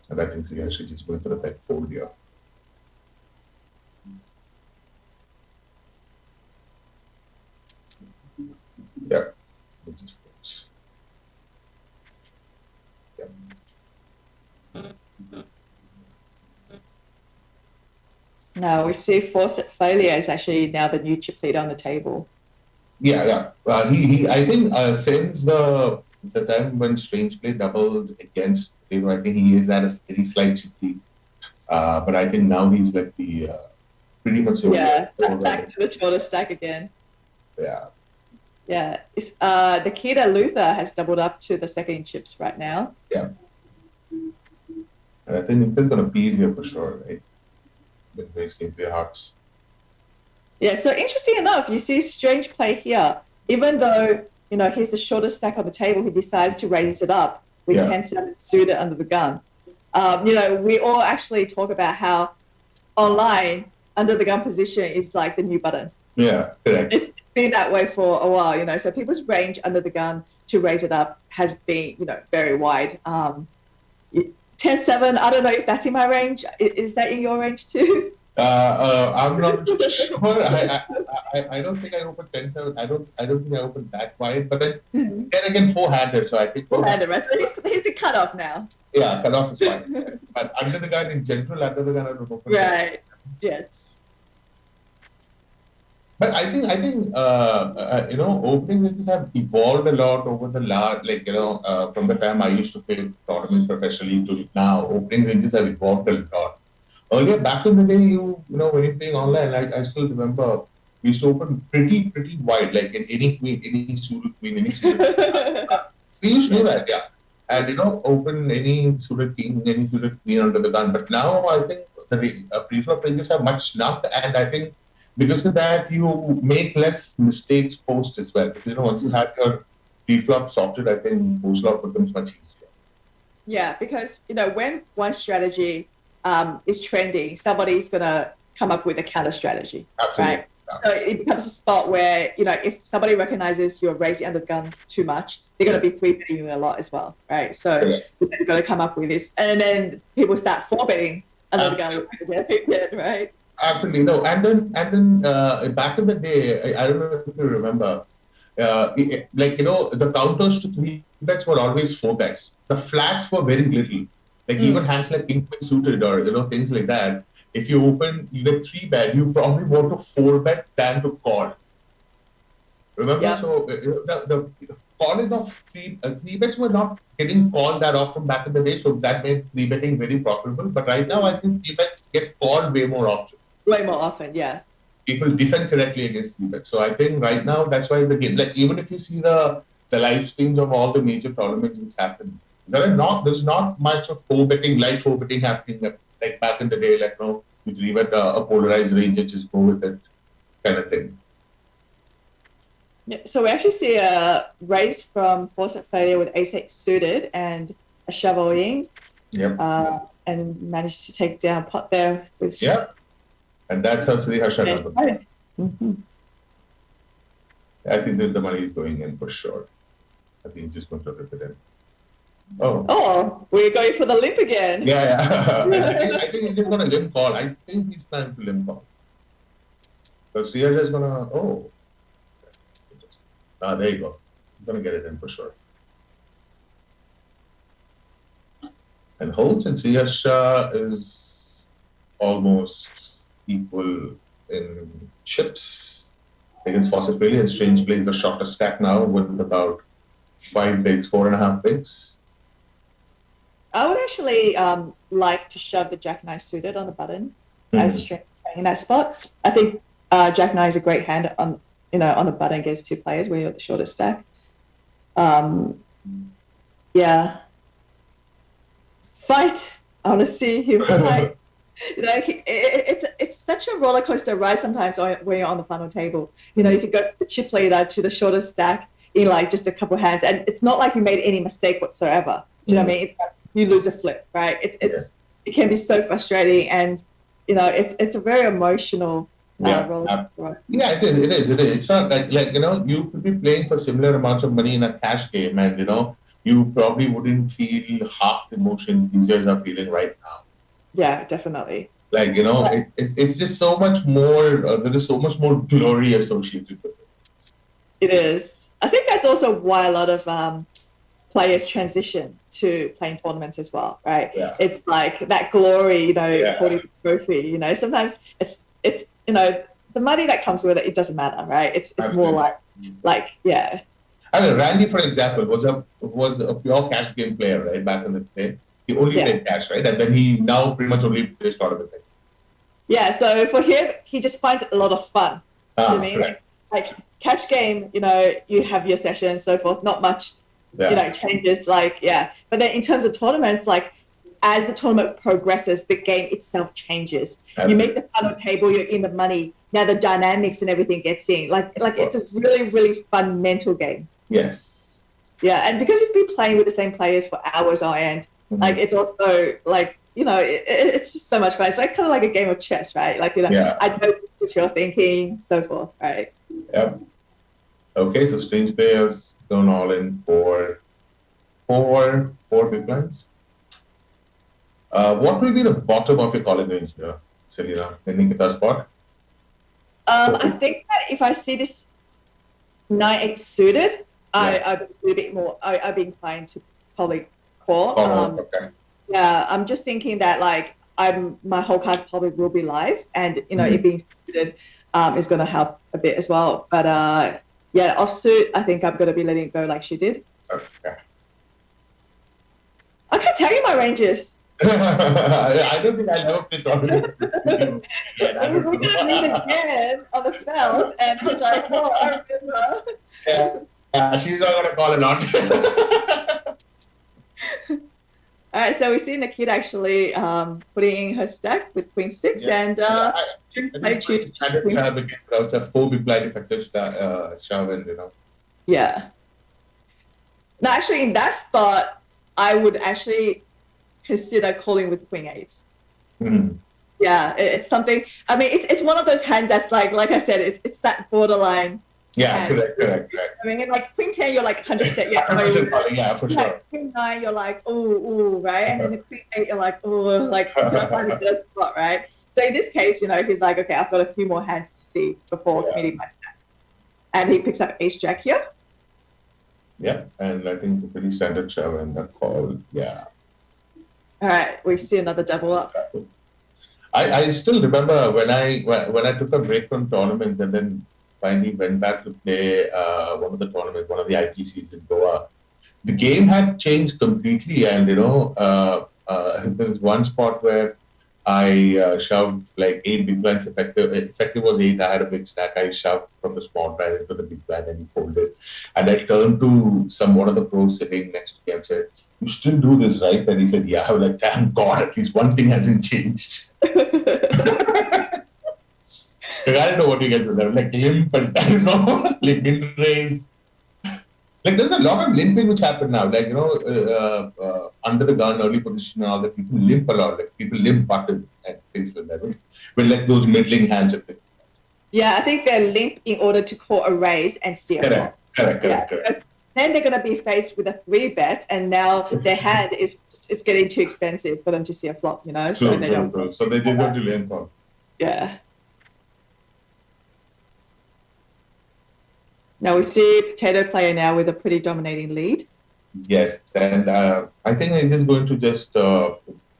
And I think Sriharsha is just going for the bet fold here. Yeah. Now we see forced failure is actually now the new chip leader on the table. Yeah. He I think since the time when Strange Play doubled against him, I think he is at a very slight chip lead. But I think now he's like the pretty much back to the shorter stack again. Yeah. Yeah. It's, Nikita Luther has doubled up to the second chips right now. Yeah. And I think Nikita's gonna beat here for sure, right? With base game play hearts. Yeah, so interesting enough, you see Strange Play here. Even though, you know, he's the shortest stack on the table, he decides to raise it up with 10-7 suited under the gun. You know, we all actually talk about how online under the gun position is like the new button. Yeah, correct. It's been that way for a while, you know. So people's range under the gun to raise it up has been, you know, very wide. 10-7, I don't know if that's in my range. Is that in your range too? I'm not sure. I don't think I opened 10-7. I don't think I opened that wide. But then again, 4-handed. So I think 4-handed, right? So he's a cutoff now. Yeah, cutoff is fine. But under the gun in general, I don't open. Right. Yes. But I think you know, opening ranges have evolved a lot over the last, like, you know, from the time I used to play tournaments professionally to now, opening ranges have evolved a lot. Earlier, back in the day, you know, when you're playing online, I still remember we used to open pretty wide, like in any queen, any suited queen, any suited queen. We used to do that, yeah. And, you know, open any suited king, any suited queen under the gun. But now I think the pre-flop ranges are much snuffed, and I think because of that, you make less mistakes post as well. Because, you know, once you have your pre-flop sorted, I think post-flop becomes much easier. Yeah, because, you know, when one strategy is trending, somebody's going to come up with a counter strategy. Absolutely. Right? So it becomes a spot where, you know, if somebody recognizes you're raising under the gun too much, they're going to be 3-betting you a lot as well, right? So you've got to come up with this. And then people start 4-betting under the gun, right? Absolutely. No. And then back in the day, I don't know if you remember, like, you know, the counters to 3-bets were always 4-bets. The flats were very little. Like even hands like king queen suited or, you know, things like that. If you open, you get 3-bet, you probably want to 4-bet than to call. Remember? Yeah. So the calling of 3-bets were not getting called that often back in the day. So that made 3-betting very profitable. But right now, I think 3-bets get called way more often. Way more often, yeah. People defend correctly against 3-bets. So I think right now, that's why the game, like even if you see the live streams of all the major tournaments which happen, there's not much of 4-betting, light 4-betting happening like back in the day, like, you know, you 3-bet a polarized range and just go with it kind of thing. Yeah, so we actually see a raise from forced failure with ace-8 suited and a shovel in. Yep. And managed to take down pot there with. Yep. And that's how Sriharsha Doddapaneni. Mm-hmm. I think that the money is going in for sure. I think he's just going to rip it in. Oh, we're going for the limp again. Yeah. I think he's just going to limp call. I think he's planning to limp call. So Sriharsha is going to, there you go. He's going to get it in for sure. And holds and Sriharsha is almost equal in chips against Fawcett Bailey, and Strange plays the shorter stack now with about 5 bigs, 4.5 bigs. I would actually like to shove the Jack-9 suited on the button as Strange in that spot. I think Jack-9 is a great hand on the button against 2 players where you're the shorter stack. Yeah. Fight. I want to see him fight. It's such a roller coaster ride sometimes when you're on the final table. You could go from the chip leader to the shorter stack in like just a couple of hands, and it's not like you made any mistake whatsoever. Do you know what I mean? It's like you lose a flip, right? It can be so frustrating, and it's a very emotional roller coaster ride. Yeah, it is. It's not like you could be playing for similar amounts of money in a cash game, and you probably wouldn't feel half the emotion these guys are feeling right now. Yeah, definitely. Like, it's just so much more, there is so much more glory associated with it. It is. I think that's also why a lot of players transition to playing tournaments as well, right? Yeah. It's like that glory, holding the trophy, sometimes it's the money that comes with it doesn't matter, right? It's more like, yeah. I mean, Randy, for example, was a pure cash game player, right? Back in the day. He only played cash, right? And then he now pretty much only plays tournaments. Yeah, so for him, he just finds it a lot of fun. Do you know what I mean? Right. Like cash game, you have your session and so forth, not much, changes, But then in terms of tournaments, like as the tournament progresses, the game itself changes. Absolutely. You make the final table, you're in the money. Now the dynamics and everything gets in. Like it's a really, really fun mental game. Yes. Yeah, and because you've been playing with the same players for hours on end, like it's also like, it's just so much fun. It's like kind of like a game of chess, right? Like, I know what you're thinking, so forth, right? Yep. Okay, so Strange players gone all in for four big blinds. What will be the bottom of your calling range there, Selena, in Nikita's spot? I think that if I see this 9x suited, I'd be a bit more. I'd be inclined to probably call. Okay. Yeah, I'm just thinking that like my whole card probably will be live, and it being suited is going to help a bit as well. But offsuit, I think I'm going to be letting it go like she did. Okay. I can't tell you my ranges. I don't think I'll ever play tournament with you. We're going to meet again on the felt, and he's like, "Oh, I remember." Yeah, she's not going to call a lot. All right, so we see Nikita actually putting in her stack with Queen 6 and I choose Queen. It's a 4 big blind effective shove, and Yeah. Now, actually, in that spot, I would actually consider calling with Queen 8. Yeah, it's something. I mean, it's one of those hands that's like I said, it's that borderline. Yeah, correct. I mean, like Queen 10, you're like 100%. Yeah, 100% calling, yeah, for sure. Queen 9, you're like, ooh, right? And then the Queen 8, you're like, ooh, like, you're finding a good spot, right? So in this case, he's like, okay, I've got a few more hands to see before committing my stack. And he picks up Ace Jack here. Yeah, and I think it's a pretty standard shove and a call, yeah. All right, we see another double up. I still remember when I took a break from tournaments and then finally went back to play one of the tournaments, one of the IPCs in Goa. The game had changed completely, and there's one spot where I shoved like 8 big blinds effective. Effective was 8. I had a big stack. I shoved from the small blind into the big blind and he folded. And I turned to one of the pros sitting next to me and said, "You still do this, right?" And he said, "Yeah." I was like, "Thank God, at least one thing hasn't changed." I don't know what you guys do there. Like limp and I don't know, like min raise. Like there's a lot of limping which happened now. Like under the gun, early position, and all that. People limp a lot. Like people limp button and things like that. With like those middling hands and things. Yeah, I think they're limp in order to call a raise and see a flop. Correct. Then they're going to be faced with a 3-bet, and now their hand is getting too expensive for them to see a flop. True. So they did go to limp on. Yeah. Now we see Potato Player now with a pretty dominating lead. Yes, and I think it's just going to just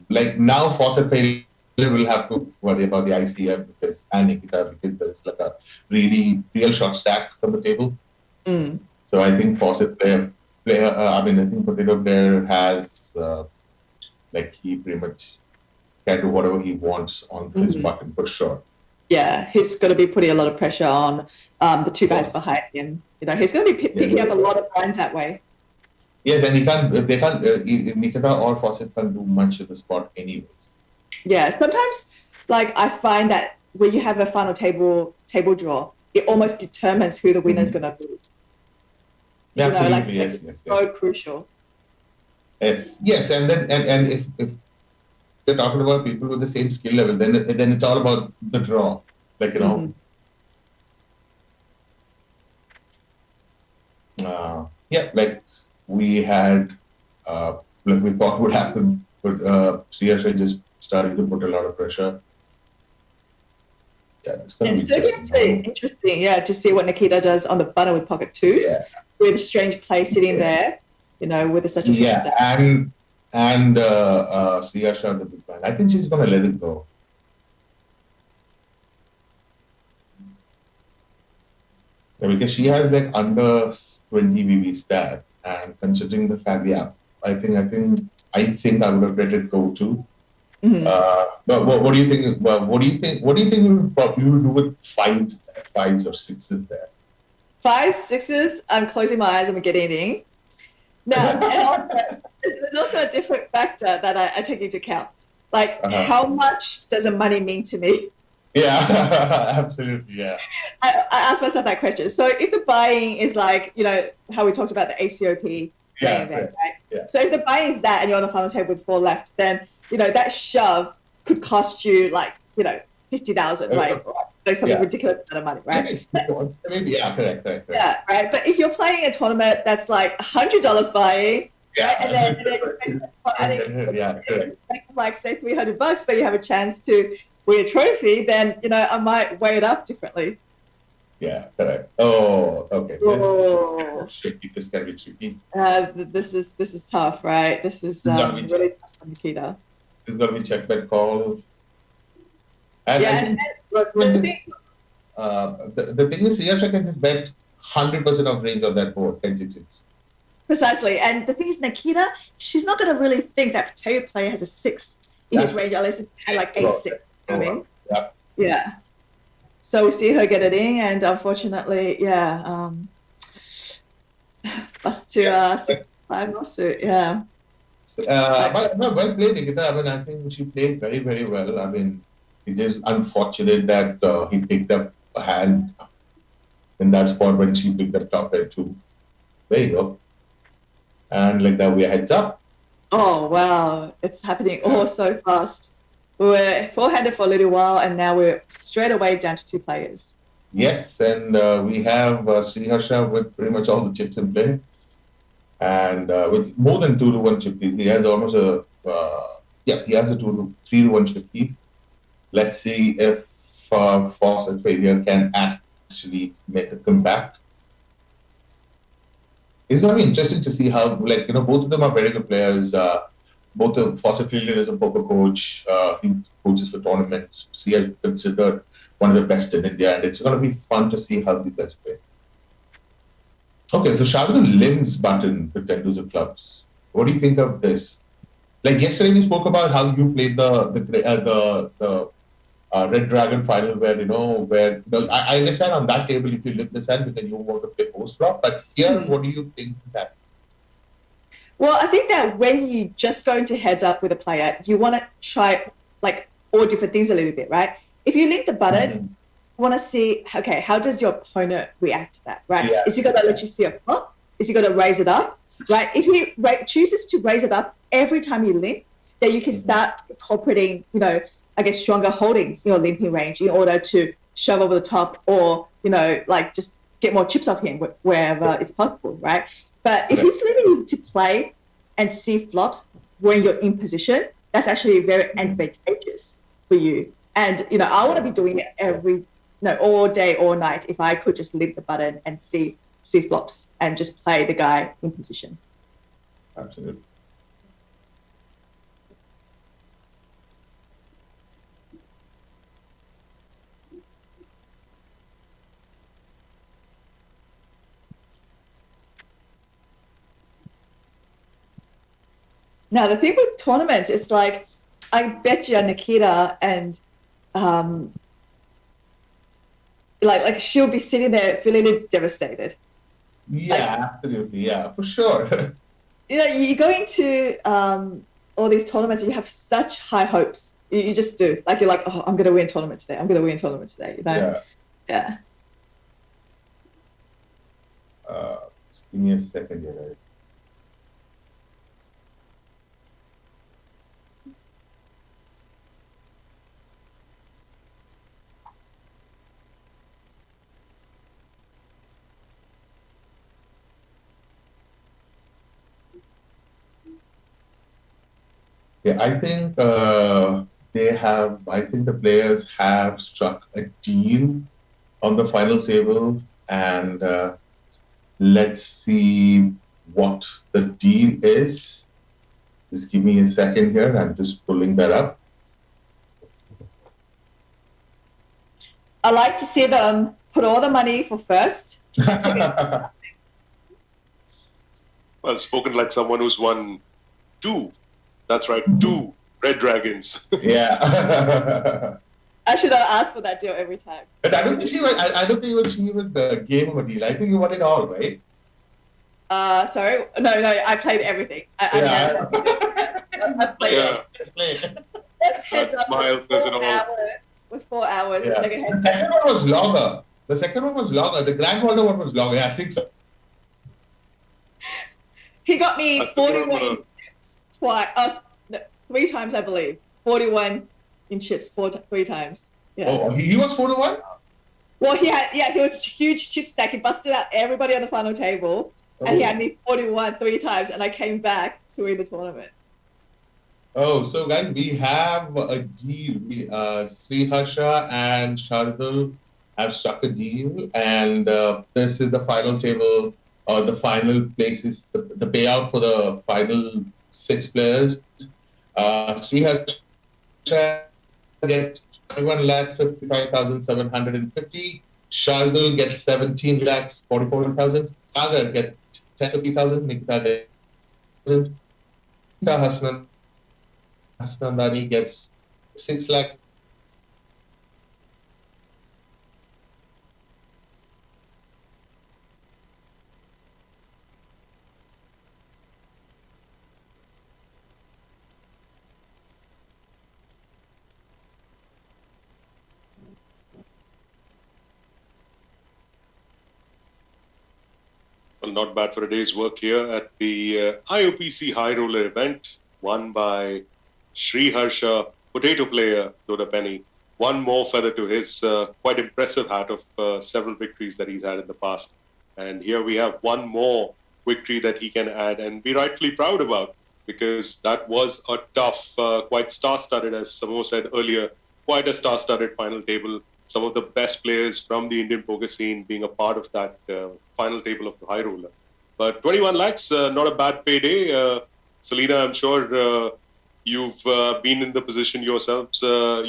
like now Fawcett failure will have to worry about the ICM and Nikita because there's like a real short stack on the table. So I think Fawcett player. I think Potato Player has like he pretty much can do whatever he wants on his button for sure. Yeah, he's going to be putting a lot of pressure on the two guys behind him. He's going to be picking up a lot of lines that way. Yeah, then Nikita or Fawcett can't do much of the spot anyways. Yeah, sometimes like I find that when you have a final table draw, it almost determines who the winner is going to be. Yeah, absolutely, yes. So crucial. Yes, and then and if you're talking about people with the same skill level, then it's all about the draw, like like we had, like we thought would happen, but Sriharsha just starting to put a lot of pressure. Yeah, it's going to be interesting, to see what Nikita does on the button with pocket twos, with a strange play sitting there, with such a short stack. And Sriharsha on the big blind. I think she's going to let it go. Yeah, because she has like under 20 VV stat, and considering the fact, I think I would have let it go too. But what do you think? What do you think you would do with fives or sixes there? 5, 6s. I'm closing my eyes and I'm getting in. Now, there's also a different factor that I take into account. Like, how much does the money mean to me? Yeah, absolutely, yeah. I ask myself that question. So if the buying is like, how we talked about the ACOP event, right? Yeah. So if the buying is that and you're on the final table with 4 left, then, that shove could cost you like, 50,000, right? Like something ridiculous amount of money, right? Maybe, correct. Yeah, right. But if you're playing a tournament that's like $100 buying, right? And then like say $300, but you have a chance to win a trophy, then I might weigh it up differently. Yeah, correct. Oh, okay. This can be tricky. This is tough, right? This is really tough for Nikita. This is gonna be check back call. And the thing is, Sriharsha can just bet 100% of range of that board, 10-6-6. Precisely. And the thing is, Nikita, she's not going to really think that Potato Player has a 6 in his range, unless it's like a 6. You know what I mean? Yeah. So we see her get it in, and unfortunately, plus to 6-5 lawsuit, Well played, Nikita. I think she played very, very well. It's just unfortunate that he picked up a hand in that spot when she picked up top pair too. There you go. And like that, we are heads up. Oh, wow. It's happening all so fast. We were 4-handed for a little while, and now we're straight away down to 2 players. Yes, and we have Sriharsha with pretty much all the chips in play. And with more than 2-1 chip lead, he has almost he has a 3-1 chip lead. Let's see if Fawcett failure can actually make a comeback. It's going to be interesting to see how, both of them are very good players. Both the Fawcett failure is a poker coach. He coaches for tournaments. He is considered one of the best in India, and it's going to be fun to see how the guys play. Okay, so Shardul Lim's button with 10 of clubs. What do you think of this? Like yesterday, we spoke about how you played the Red Dragon final, where I understand on that table if you lift the hand because you want to play post flop, but here, what do you think that? Well, I think that when you just go into heads up with a player, you want to try like all different things a little bit, right? If you lift the button, you want to see, okay, how does your opponent react to that, right? Yeah. Is he going to let you see a flop? is you got to raise it up, right? If he chooses to raise it up every time you limp, then you can start incorporating, I guess, stronger holdings in your limping range in order to shove over the top or, like just get more chips off him wherever it's possible, right? But if he's leaving you to play and see flops when you're in position, that's actually very advantageous for you. And, I want to be doing it all day, all night, if I could just limp the button and see flops and just play the guy in position. Absolutely. Now, the thing with tournaments is like, I bet you Nikita and like she'll be sitting there feeling devastated. Yeah, absolutely. Yeah, for sure. You go into all these tournaments and you have such high hopes. You just do. Like, you're like, oh, I'm going to win tournament today. I'm going to win tournament today. Yeah. Just give me a second here. Yeah, I think the players have struck a deal on the final table, and let's see what the deal is. Just give me a second here. I'm just pulling that up. I like to see them put all the money for first. Well, spoken like someone who's won 2. That's right, 2 Red Dragons. Yeah. I should have asked for that deal every time. But I don't think she even gave him a deal. I think you won it all, right? Sorry, no, I played everything. I played it. First heads up was 4 hours. Yeah. The second heads The second one was longer. The Grandfather one was longer. I think so. He got me 41 twice, 3 times, I believe. 41 in chips, 3 times. Yeah. Oh, he was 4-1? Well, he was a huge chip stack. He busted out everybody on the final table, and he had me 41 3 times, and I came back to win the tournament. Oh, so guys, we have a deal. Sriharsha and Shardul have struck a deal, and this is the final table, or the final places, the payout for the final 6 players. Sriharsha gets 21,55,750. Shardul gets 17,44,000. Sagar gets 10,50,000. Nikita gets Anita Hassanandani gets 6 lakh. Well, not bad for a day's work here at the IOPC Highroller event, won by Sriharsha, potato player Doddapaneni. One more feather to his quite impressive hat of several victories that he's had in the past. And here we have one more victory that he can add and be rightfully proud about, because that was a tough, quite star-studded, as Samo said earlier, quite a star-studded final table. Some of the best players from the Indian poker scene being a part of that final table of the Highroller. But 21 lakhs, not a bad payday. Selena, I'm sure you've been in the position yourself a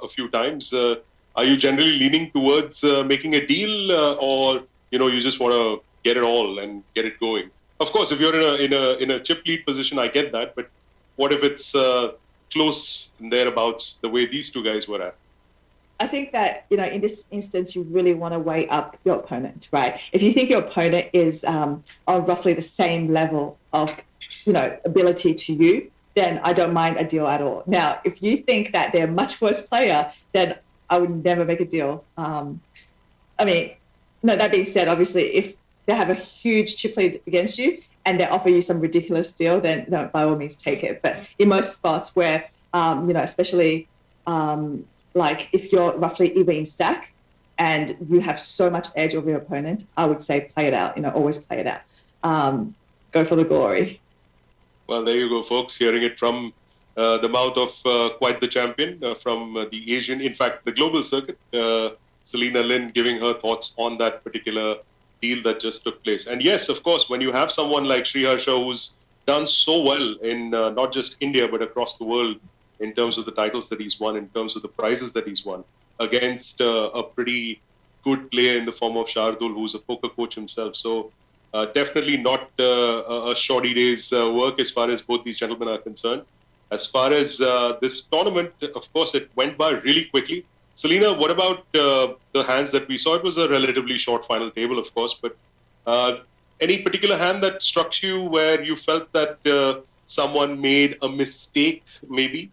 few times. Are you generally leaning towards making a deal, or you just want to get it all and get it going? Of course, if you're in a chip lead position, I get that. But what if it's close and thereabouts the way these two guys were at? I think that, in this instance, you really want to weigh up your opponent, right? If you think your opponent is on roughly the same level of, ability to you, then I don't mind a deal at all. Now, if you think that they're a much worse player, then I would never make a deal. That being said, obviously, if they have a huge chip lead against you and they offer you some ridiculous deal, then no, by all means take it. But in most spots where, especially like if you're roughly even in stack and you have so much edge over your opponent, I would say play it out, always play it out. Go for the glory. Well, there you go, folks, hearing it from the mouth of quite the champion from the Asian, in fact, the global circuit, Selena Lin giving her thoughts on that particular deal that just took place. And yes, of course, when you have someone like Sriharsha who's done so well in not just India, but across the world in terms of the titles that he's won, in terms of the prizes that he's won, against a pretty good player in the form of Shardul, who's a poker coach himself. So definitely not a shoddy day's work as far as both these gentlemen are concerned. As far as this tournament, of course, it went by really quickly. Selena, what about the hands that we saw? It was a relatively short final table, of course, but any particular hand that struck you where you felt that someone made a mistake, maybe?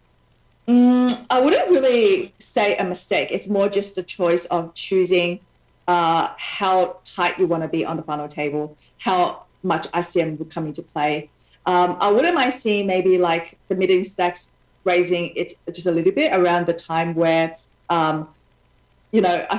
I wouldn't really say a mistake. It's more just a choice of choosing how tight you want to be on the final table, how much ICM would come into play. I wouldn't mind seeing maybe like the mid stacks raising it just a little bit around the time where, I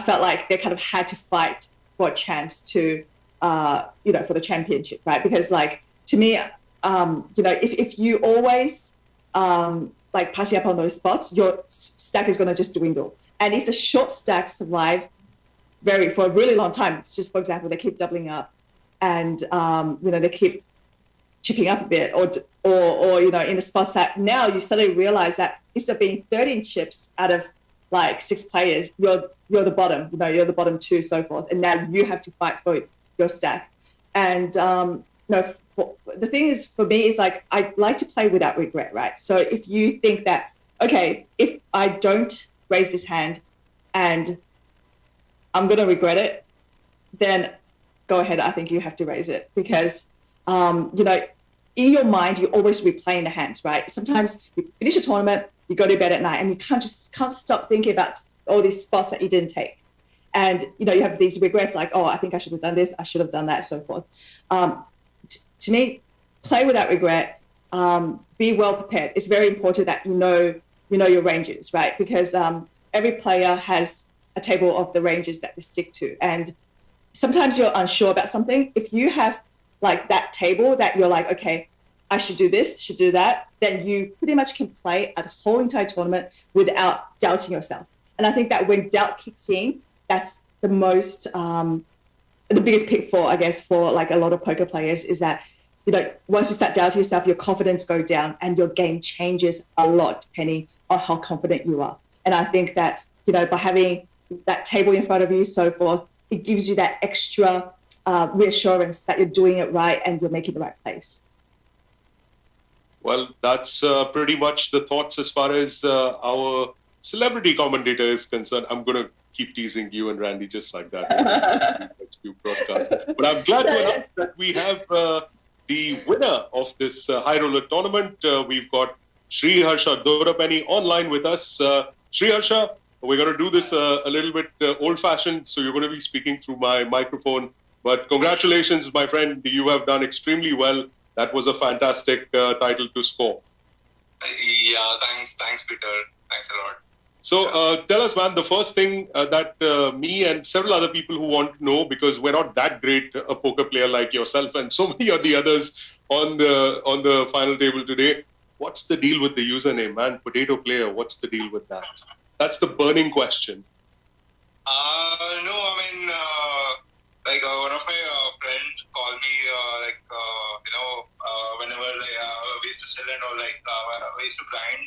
felt like they kind of had to fight for a chance to, for the championship, right? Because like, to me, if you always like passing up on those spots, your stack is going to just dwindle. And if the short stacks survive for a really long time, just for example, they keep doubling up and, they keep chipping up a bit or in the spots that now you suddenly realize that instead of being 13 chips out of like 6 players, you're the bottom, you're the bottom 2, so forth. And now you have to fight for your stack. And, the thing is for me is like, I like to play without regret, right? So if you think that, okay, if I don't raise this hand and I'm going to regret it, then go ahead. I think you have to raise it because, in your mind, you're always replaying the hands, right? Sometimes you finish a tournament, you go to bed at night and you can't stop thinking about all these spots that you didn't take. And, you have these regrets like, oh, I think I should have done this. I should have done that, so forth. To me, play without regret, be well prepared. It's very important that you know your ranges, right? Because every player has a table of the ranges that they stick to. And sometimes you're unsure about something. If you have like that table that you're like, okay, I should do this, should do that, then you pretty much can play a whole entire tournament without doubting yourself. And I think that when doubt kicks in, that's the most, the biggest pitfall, I guess, for like a lot of poker players is that, once you start doubting yourself, your confidence goes down and your game changes a lot depending on how confident you are. And I think that, by having that table in front of you, so forth, it gives you that extra reassurance that you're doing it right and you're making the right place. Well, that's pretty much the thoughts as far as our celebrity commentator is concerned. I'm going to keep teasing you and Randy just like that. But I'm glad to announce that we have the winner of this Highroller tournament. We've got Sriharsha Doddapaneni online with us. Sriharsha, we're going to do this a little bit old-fashioned, so you're going to be speaking through my microphone. But congratulations, my friend. You have done extremely well. That was a fantastic title to score. Yeah, thanks, Peter. Thanks a lot. So tell us, man, the first thing that me and several other people who want to know, because we're not that great a poker player like yourself and so many of the others on the final table today, what's the deal with the username, man? Potato Player, what's the deal with that? That's the burning question. No, I mean, one of my friends called me, whenever we used to chill and all, we used to grind,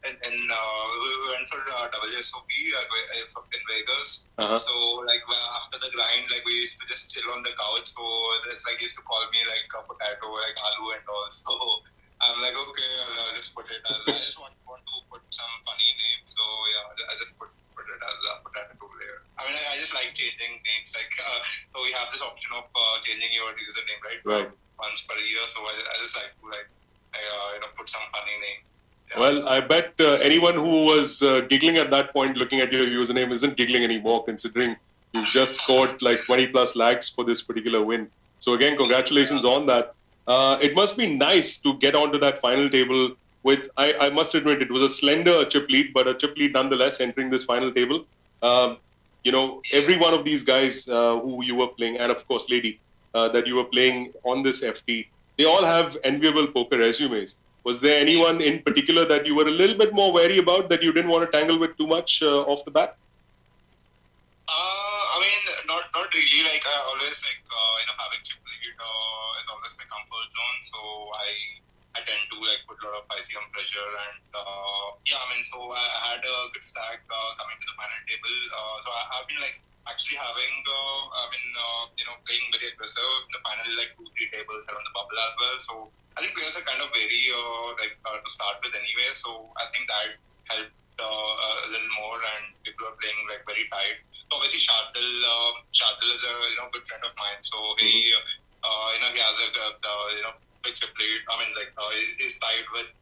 and we went for WSOP in Vegas. Uh-huh. So, after the grind, we used to just chill on the couch. So, it's he used to call me potato, aloo and all. So, I'm like, okay, I'll just put it as, I just want to put some funny name. So, yeah, I just put it as a potato player. I mean, I just like changing names. So we have this option of changing your username, right? Right. Once per year. So I just like to put some funny name. Yeah. Well, I bet anyone who was giggling at that point looking at your username isn't giggling anymore, considering you've just scored 20 plus lakhs for this particular win. So again, congratulations on that. It must be nice to get onto that final table with, I must admit, it was a slender chip lead, but a chip lead nonetheless entering this final table. Every one of these guys who you were playing, and of course, lady, that you were playing on this FT, they all have enviable poker resumes. Was there anyone in particular that you were a little bit more wary about, that you didn't want to tangle with too much off the bat? I mean, not really. Like I always having chip lead is always my comfort zone. So I tend to put a lot of ICM pressure, and so I had a good stack coming to the final table. So I've been actually having playing very aggressive in the final 2-3 tables around the bubble as well. So I think players are kind of very to start with anyway. So I think that helped a little more, and people are playing very tight. So obviously Shardul is a good friend of mine. So he he has a big chip lead. I mean he's tied with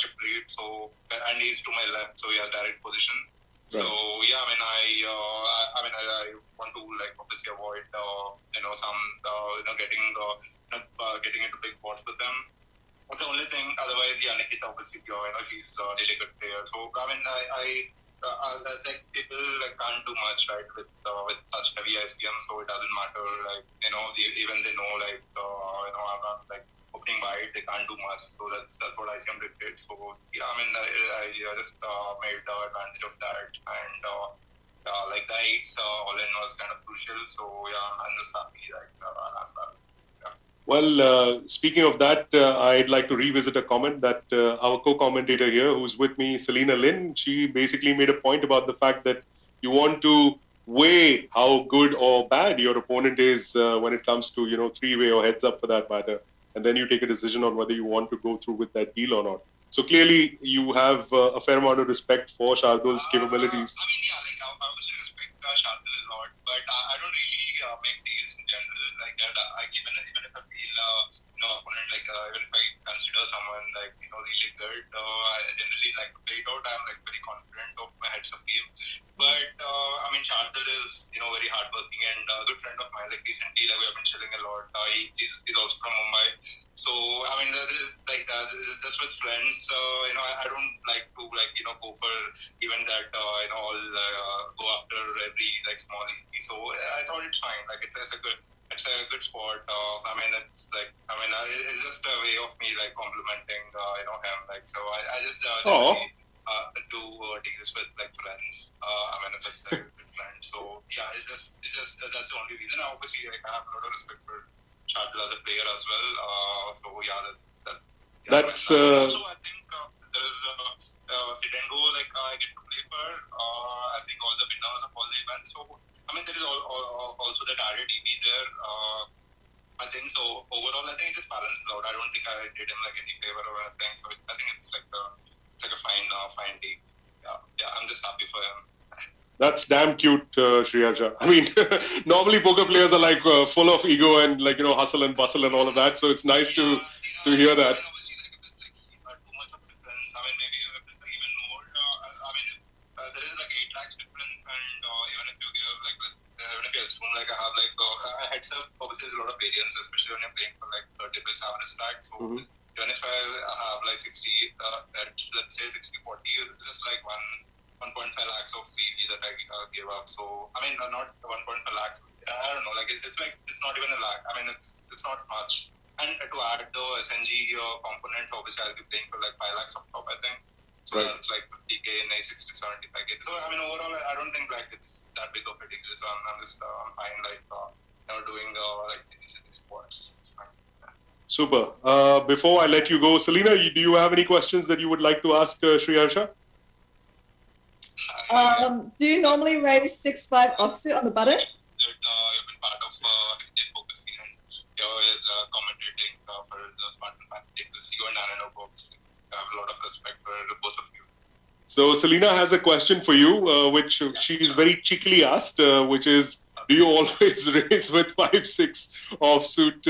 chip lead. So and he's to my left, so he has direct position. Right. So yeah, I want to obviously avoid some getting into big pots with them. That's the only thing. Otherwise, yeah, Nikita obviously she's a really good player. So people can't do much with such heavy ICM. So it doesn't matter. Even they know I'm opening wide, they can't do much. So that's what ICM did. So yeah, I just made advantage of that, and the 8s all in was kind of crucial. So yeah, I'm just happy Well, speaking of that, I'd like to revisit a comment that our co-commentator here, who's with me, Selina Lin, she basically made a point about the fact that you want to weigh how good or bad your opponent is when it comes to, three-way or heads-up for that matter. And then you take a decision on whether you want to go through with that deal or not. So clearly, you have a fair amount of respect for Shardul's capabilities. I obviously respect Shardul a lot, but I don't really make deals in general. Even if I feel opponent even if I consider someone really good, I generally like to play it out. I'm very confident of my heads-up game. But Shardul is very hardworking and a good friend of mine. Recently, we have been chilling a lot. He's also from Mumbai. So just with friends. I don't like to go for even that all go after every small EV. So I thought it's fine. It's a good sport. It's just a way of me complimenting him. So I just generally do deals with friends. If it's a good friend. So yeah, it's just that's the only reason. Obviously, I have a lot of respect for Shardul as a player as well. So yeah, that's. Also, I think there is sit and go I get to play for. I think all the winners of all the events. So there is also that added EV there. I think so. Overall, I think it just balances out. I don't think I did him any favor or anything. So I think it's a fine deal. Yeah, I'm just happy for him. That's damn cute, Sriharsha. Normally poker players are full of ego and hustle and bustle and all of that. So it's nice to hear that. Obviously, if it's too much of difference, maybe even more. There is 8 lakhs difference, and even if you give even if you assume I have a heads up, obviously there's a lot of variance, especially when you're playing for 30 bits average stack. So even if I have 60, let's say 60-40, it's just 1.5 lakhs of fee that I give up. So not 1.5 lakhs. I don't know. It's not even a lakh. It's not much. And to add the SNG components, obviously I'll be paying for 5 lakhs on top, I think. So right. That's 50k in a 60-75k. So overall, I don't think it's that big of a deal. So I'm just fine doing these sports. It's fine. Super. Before I let you go, Selina, do you have any questions that you would like to ask Sriharsha? Do you normally raise 6-5 offsuit on the button? You've been part of Indian poker scene, and you're always commentating for the Spartan Pro Nikita Luther and Anita Hassanandani. I have a lot of respect for both of you. So Selina has a question for you, which she is very cheekily asked, which is, do you always raise with 5-6 offsuit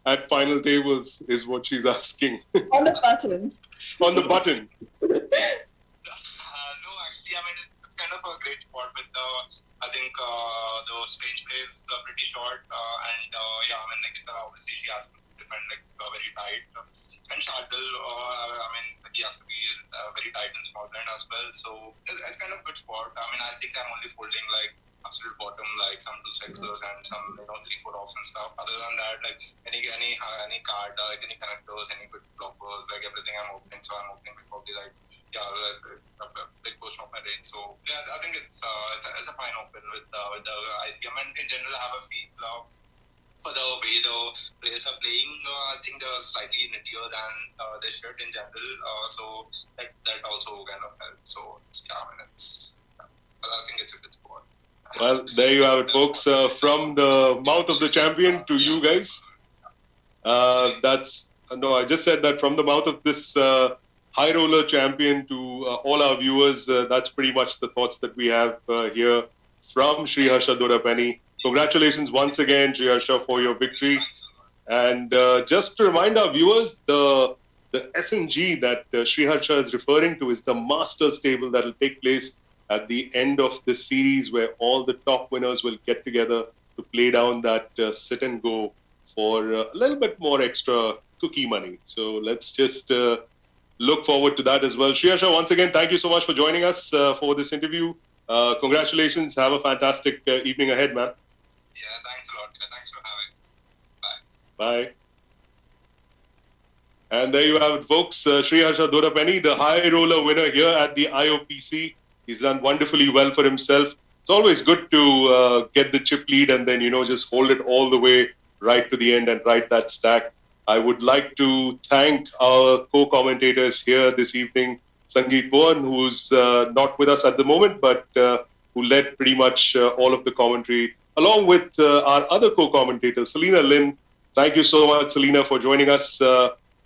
at final tables, is what she's asking. On the button. On the button. No, actually, it's kind of a great spot with I think the range play is pretty short, and Well, there you have it, folks. From the mouth of the champion to you guys. I just said that from the mouth of this high roller champion to all our viewers. That's pretty much the thoughts that we have here from Sriharsha Doddapaneni. Congratulations once again, Sriharsha, for your victory. And just to remind our viewers, the SNG that Sriharsha is referring to is the Masters table that will take place at the end of this series, where all the top winners will get together to play down that sit and go for a little bit more extra cookie money. So let's just look forward to that as well. Sriharsha, once again, thank you so much for joining us for this interview. Congratulations. Have a fantastic evening ahead, man. Yeah, thanks a lot. Thanks for having me. Bye. And there you have it, folks. Sriharsha Doddapaneni, the high roller winner here at the IOPC. He's done wonderfully well for himself. It's always good to get the chip lead and then, just hold it all the way right to the end and write that stack. I would like to thank our co-commentators here this evening, Sangeet Mohan, who's not with us at the moment, but who led pretty much all of the commentary, along with our other co-commentator, Selena Lin. Thank you so much, Selena, for joining us.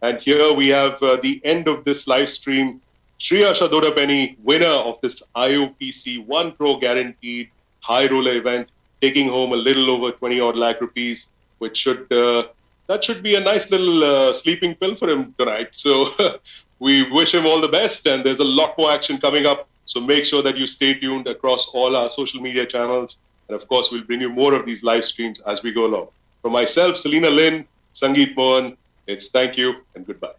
And here we have the end of this live stream. Sriharsha Doddapaneni, winner of this IOPC 1 Pro guaranteed high roller event, taking home a little over 20 odd lakh rupees, which should be a nice little sleeping pill for him tonight. So we wish him all the best, and there's a lot more action coming up. So make sure that you stay tuned across all our social media channels. And of course, we'll bring you more of these live streams as we go along. From myself, Selena Lin, Sangeet Mohan, it's thank you and goodbye.